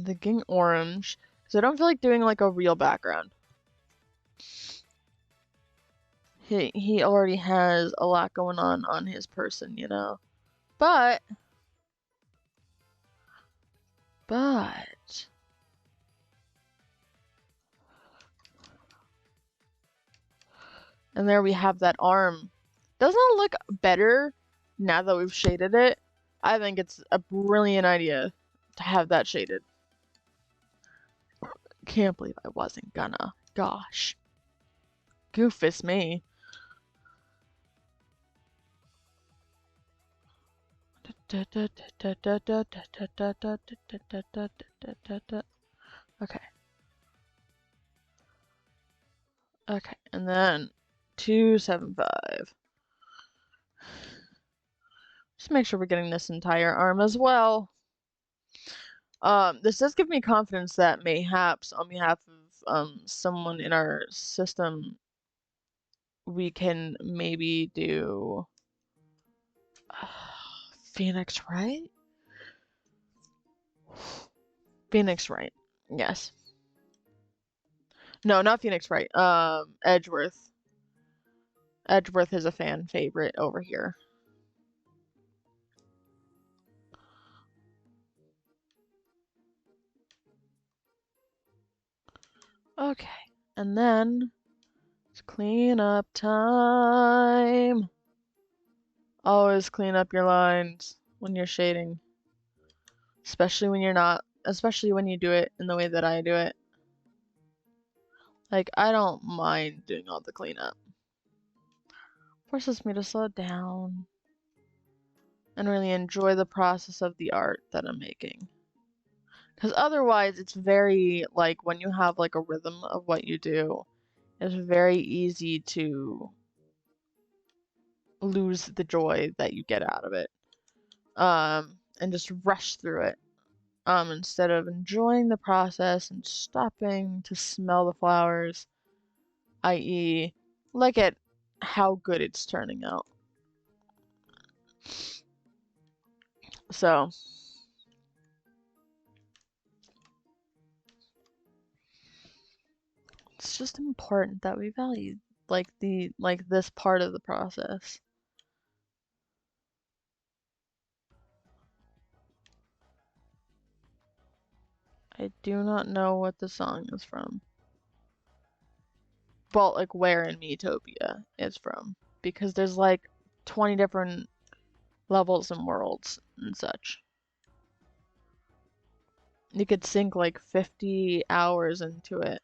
thinking orange, because I don't feel like doing like a real background. He already has a lot going on his person, you know. But and there we have that arm. Doesn't it look better now that we've shaded it? I think it's a brilliant idea to have that shaded. Can't believe I wasn't gonna. Gosh. Goofus me. Okay. Okay, and then 275. Just make sure we're getting this entire arm as well. This does give me confidence that mayhaps on behalf of someone in our system, we can maybe do Phoenix Wright? Phoenix Wright, yes. No, not Phoenix Wright. Edgeworth. Edgeworth is a fan favorite over here. Okay, and then it's cleanup time. Always clean up your lines when you're shading. Especially when you're not, especially when you do it in the way that I do it. Like, I don't mind doing all the cleanup. Forces me to slow down and really enjoy the process of the art that I'm making. Because otherwise, it's very, like, when you have, like, a rhythm of what you do, it's very easy to lose the joy that you get out of it. And just rush through it. instead of enjoying the process and stopping to smell the flowers, i.e., look at how good it's turning out. So, it's just important that we value like this part of the process. I do not know what the song is from. Well, like where in Miitopia it's from. Because there's like 20 different levels and worlds and such. You could sink like 50 hours into it.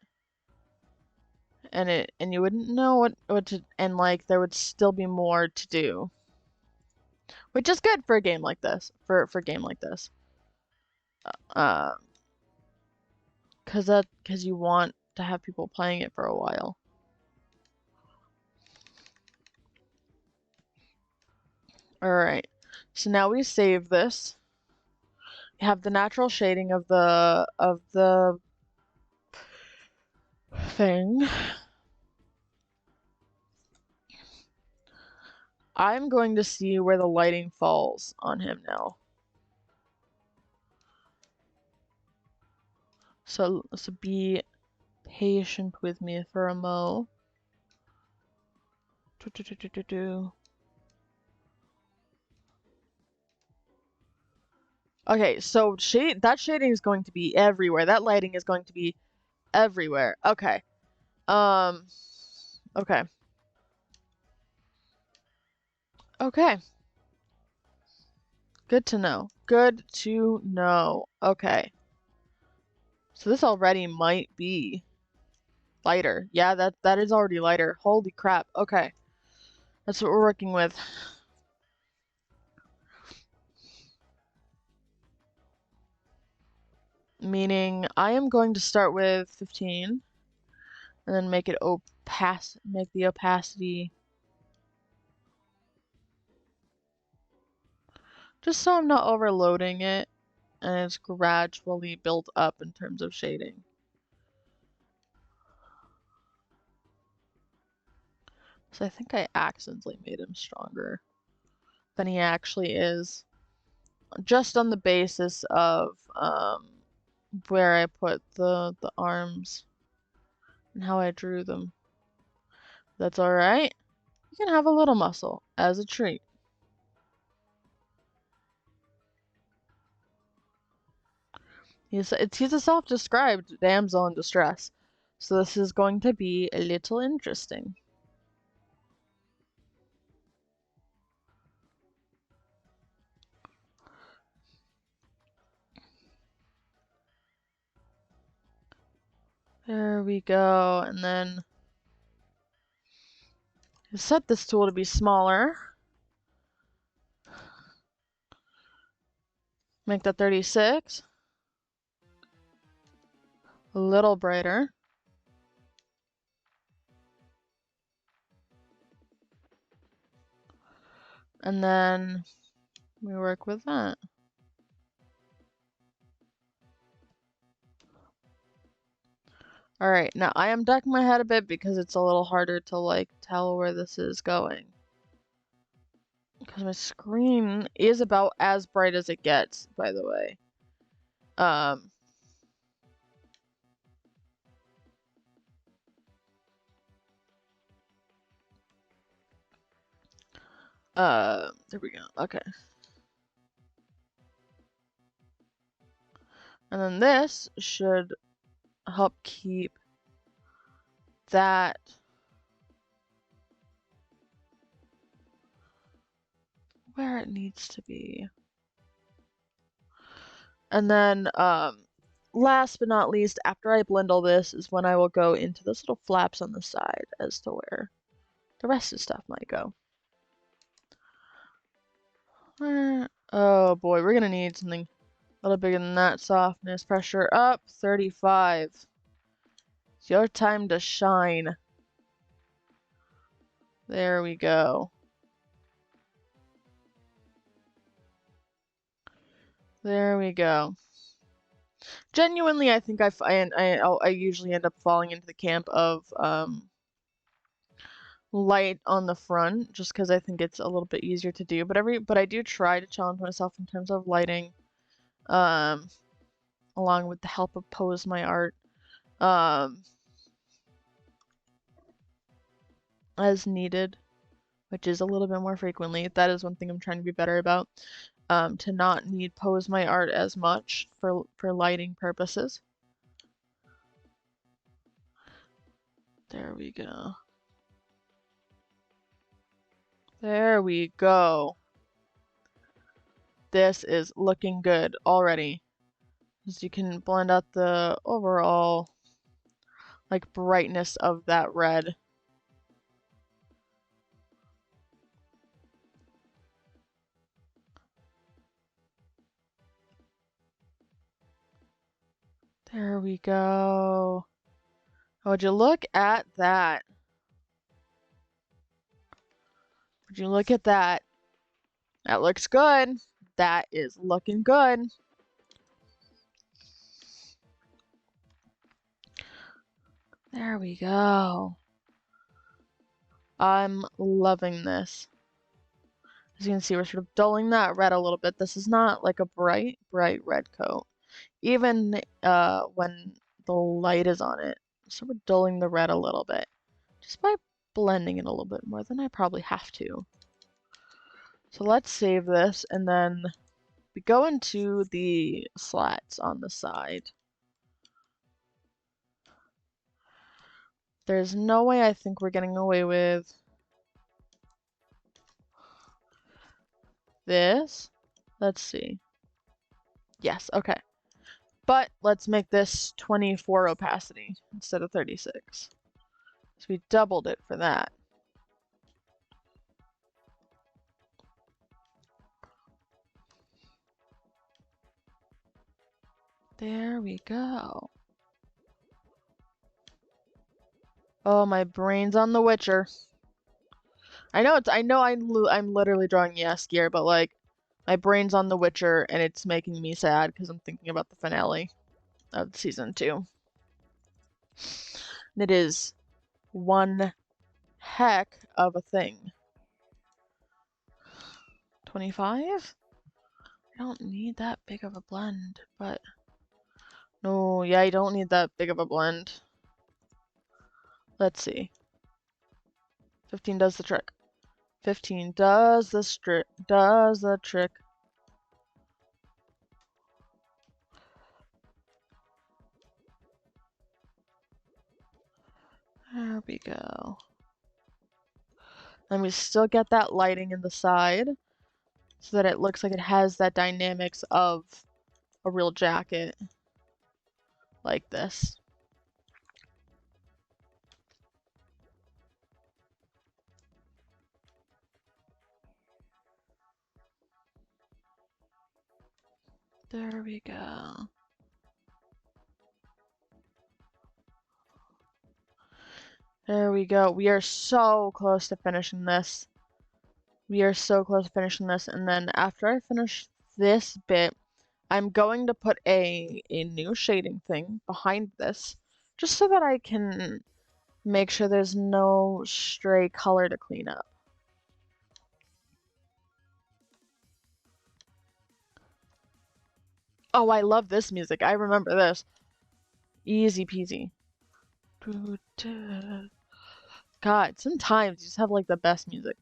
And you wouldn't know what to, and like there would still be more to do. Which is good for a game like this. For a game like this. Uh, cause you want to have people playing it for a while. Alright. So now we save this. We have the natural shading of the thing. I'm going to see where the lighting falls on him now. So be patient with me for a mo. Okay, so that shading is going to be everywhere. That lighting is going to be everywhere. Okay. Okay. Okay. Good to know. Good to know. Okay. So this already might be lighter. Yeah, that is already lighter. Holy crap. Okay. That's what we're working with. Meaning I am going to start with 15 and then make the opacity just so I'm not overloading it and it's gradually built up in terms of shading. So I think I accidentally made him stronger than he actually is. Just on the basis of where I put the arms and how I drew them. That's alright. You can have a little muscle as a treat. He's a self-described damsel in distress. So this is going to be a little interesting. There we go. And then set this tool to be smaller. Make that 36. A little brighter. And then we work with that. Alright, now I am ducking my head a bit because it's a little harder to like tell where this is going. Because my screen is about as bright as it gets, by the way. There we go. Okay. And then this should help keep that where it needs to be. And then, last but not least, after I blend all this is when I will go into those little flaps on the side as to where the rest of the stuff might go. Oh boy, we're gonna need something a little bigger than that. Softness, pressure up, 35. It's your time to shine. There we go. There we go. Genuinely, I think I usually end up falling into the camp of light on the front just because I think it's a little bit easier to do. But I do try to challenge myself in terms of lighting, um, along with the help of Pose My Art, um, as needed, which is a little bit more frequently. That is one thing I'm trying to be better about. To not need Pose My Art as much for lighting purposes. There we go. There we go. This is looking good already. As you can blend out the overall like brightness of that red. There we go. Would you look at that? Would you look at that? That looks good. That is looking good. There we go. I'm loving this. As you can see, we're sort of dulling that red a little bit. This is not like a bright, bright red coat. Even when the light is on it, so we're dulling the red a little bit. Just by blending it a little bit more than I probably have to. So let's save this, and then we go into the slats on the side. There's no way I think we're getting away with this. Let's see. Yes, okay. But let's make this 24 opacity instead of 36. So we doubled it for that. There we go. Oh, my brain's on The Witcher. I know I'm literally drawing Jaskier, but like my brain's on The Witcher and it's making me sad because I'm thinking about the finale of season 2. And it is one heck of a thing. 25? I don't need that big of a blend, but no, yeah, I don't need that big of a blend. Let's see. 15 does the trick. 15 does the trick. There we go. And we still get that lighting in the side so that it looks like it has that dynamics of a real jacket like this. There we go. There we go. We are so close to finishing this. We are so close to finishing this. And then after I finish this bit, I'm going to put a new shading thing behind this just so that I can make sure there's no stray color to clean up. Oh, I love this music. I remember this. Easy peasy. God, sometimes you just have like the best music.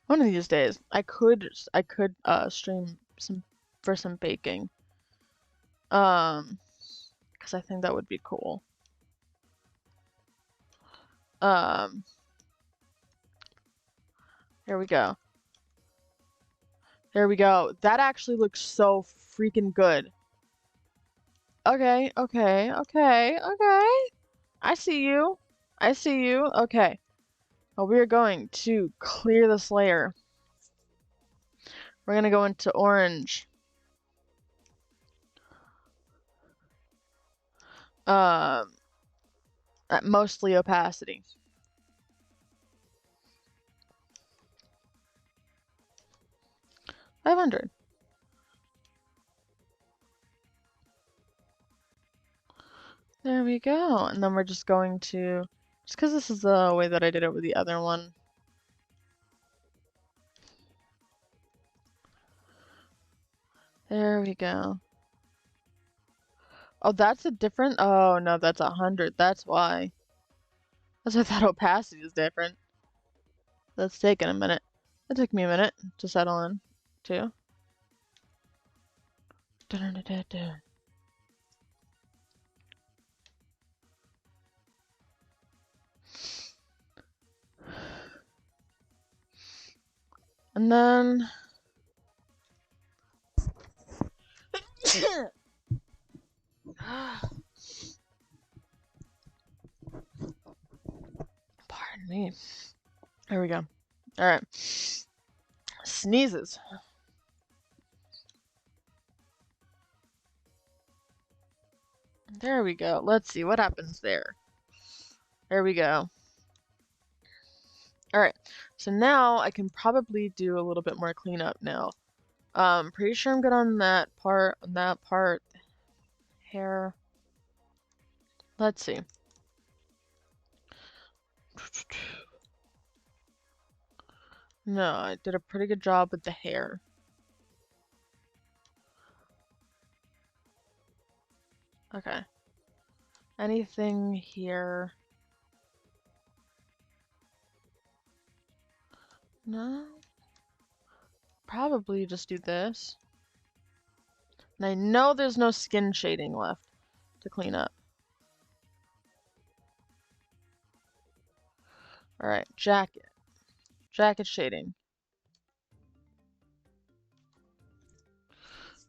One of these days, I could stream some baking. Because I think that would be cool. Here we go. There we go. That actually looks so freaking good. Okay, okay, okay, okay. I see you. I see you. Okay. Well, we're going to clear this layer. We're gonna go into orange. At mostly opacity. 500. There we go. And then we're just going to, just because this is the way that I did it with the other one. There we go. Oh, that's a different, oh no, that's 100. That's why. That's why I thought opacity is different. That's taking a minute. It took me a minute to settle in, too. Dun-dun-dun-dun-dun. And then pardon me. There we go. All right. Sneezes. There we go. Let's see what happens there. There we go. All right. So now I can probably do a little bit more cleanup now. Pretty sure I'm good on that part. Hair. Let's see. No, I did a pretty good job with the hair. Okay. Anything here? No? Probably just do this. And I know there's no skin shading left to clean up. Alright, jacket. Jacket shading.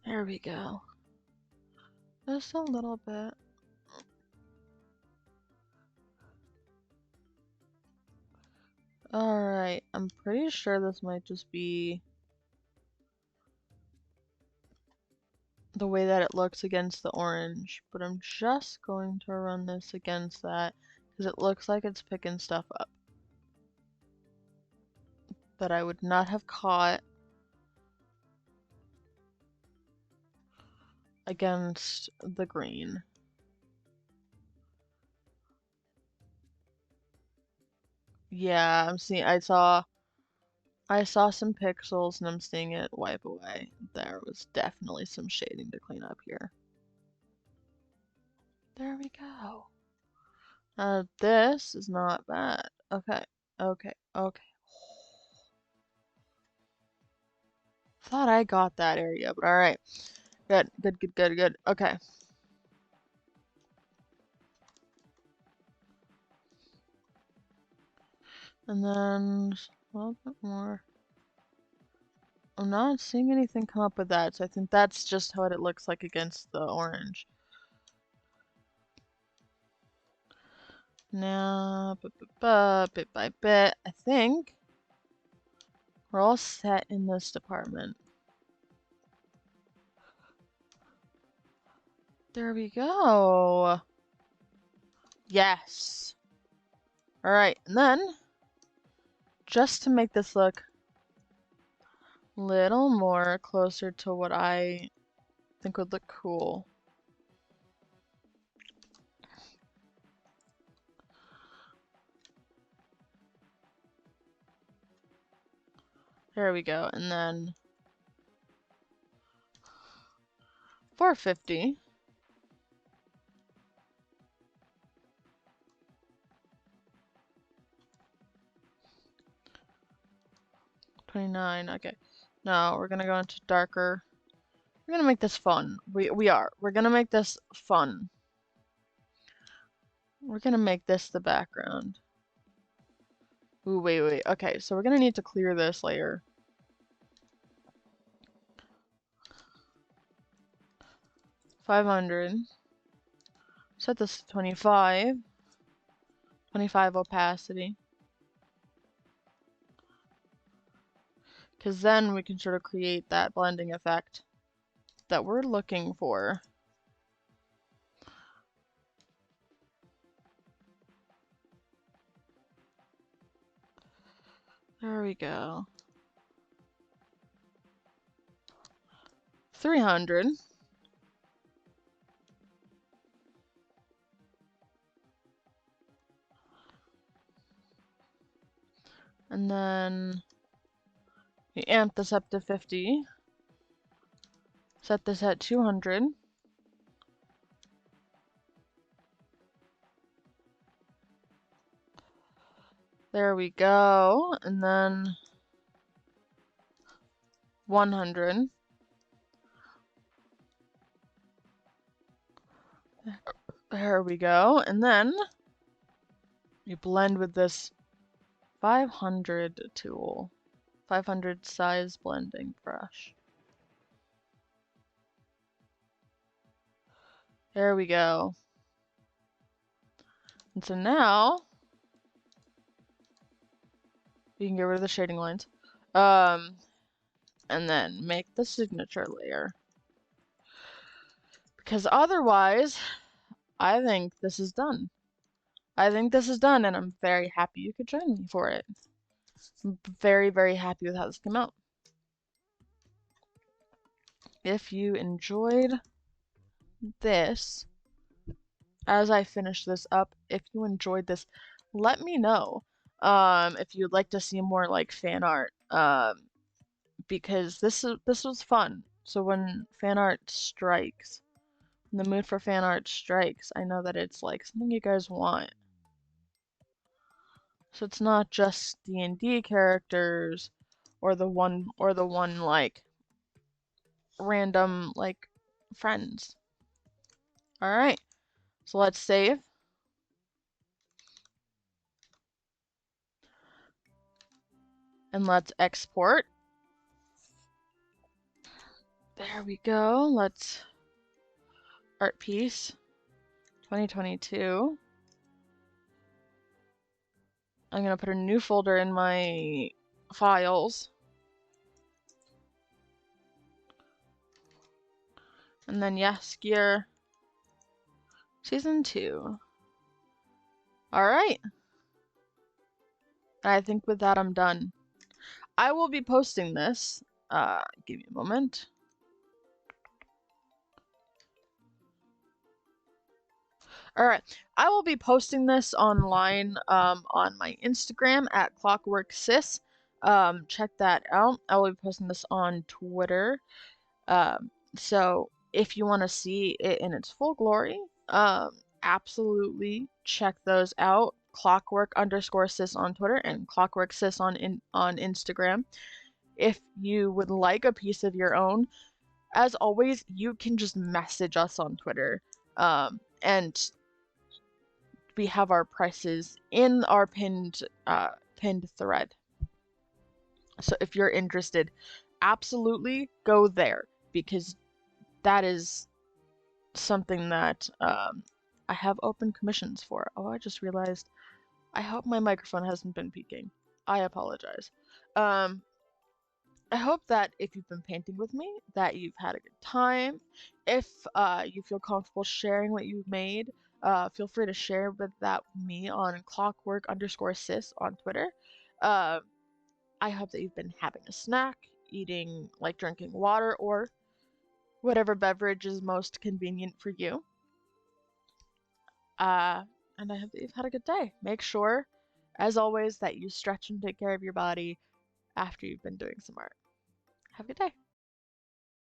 There we go. Just a little bit. Alright, I'm pretty sure this might just be the way that it looks against the orange, but I'm just going to run this against that because it looks like it's picking stuff up that I would not have caught against the green. Yeah, I saw some pixels and I'm seeing it wipe away. There was definitely some shading to clean up here. There we go. This is not bad. Okay, okay, okay. Thought I got that area, but alright. Good, good, good, good, good. Okay. And then a little bit more. I'm not seeing anything come up with that, so I think that's just what it looks like against the orange. Now, bit by bit, I think we're all set in this department. There we go. Yes. Alright, and then, just to make this look a little more closer to what I think would look cool. There we go, and then 450. $29, okay. No, we're gonna go into darker. We're gonna make this fun. We're gonna make this fun. We're gonna make this the background. Ooh, wait. Okay, so we're gonna need to clear this layer. $500. Set this to 25. 25 opacity. Because then we can sort of create that blending effect that we're looking for. There we go. 300. And then we amp this up to 50. Set this at 200. There we go. And then 100. There we go. And then you blend with this 500 tool. 500 size blending brush. There we go. And so now we can get rid of the shading lines. And then make the signature layer. Because otherwise, I think this is done. I think this is done, and I'm very happy you could join me for it. I'm very, very happy with how this came out. If you enjoyed this, as I finish this up, if you enjoyed this, let me know. If you'd like to see more like fan art, because this was fun. So when fan art strikes, when the mood for fan art strikes, I know that it's like something you guys want. So it's not just D&D characters or the one like random like friends. All right. So let's save. And let's export. There we go. Let's art piece 2022. I'm gonna put a new folder in my files. And then Jaskier Season 2. Alright. I think with that I'm done. I will be posting this. Give me a moment. Alright, I will be posting this online on my Instagram at ClockworkSys. Check that out. I will be posting this on Twitter. So if you want to see it in its full glory, absolutely check those out. Clockwork_sys on Twitter and ClockworkSys on Instagram. If you would like a piece of your own, as always, you can just message us on Twitter. And we have our prices in our pinned thread. So if you're interested, absolutely go there, because that is something that I have open commissions for. Oh, I just realized. I hope my microphone hasn't been peaking. I apologize. I hope that if you've been painting with me, that you've had a good time. If you feel comfortable sharing what you've made, feel free to share with me on clockwork_sys on Twitter. I hope that you've been having a snack, eating, like drinking water, or whatever beverage is most convenient for you. And I hope that you've had a good day. Make sure, as always, that you stretch and take care of your body after you've been doing some art. Have a good day.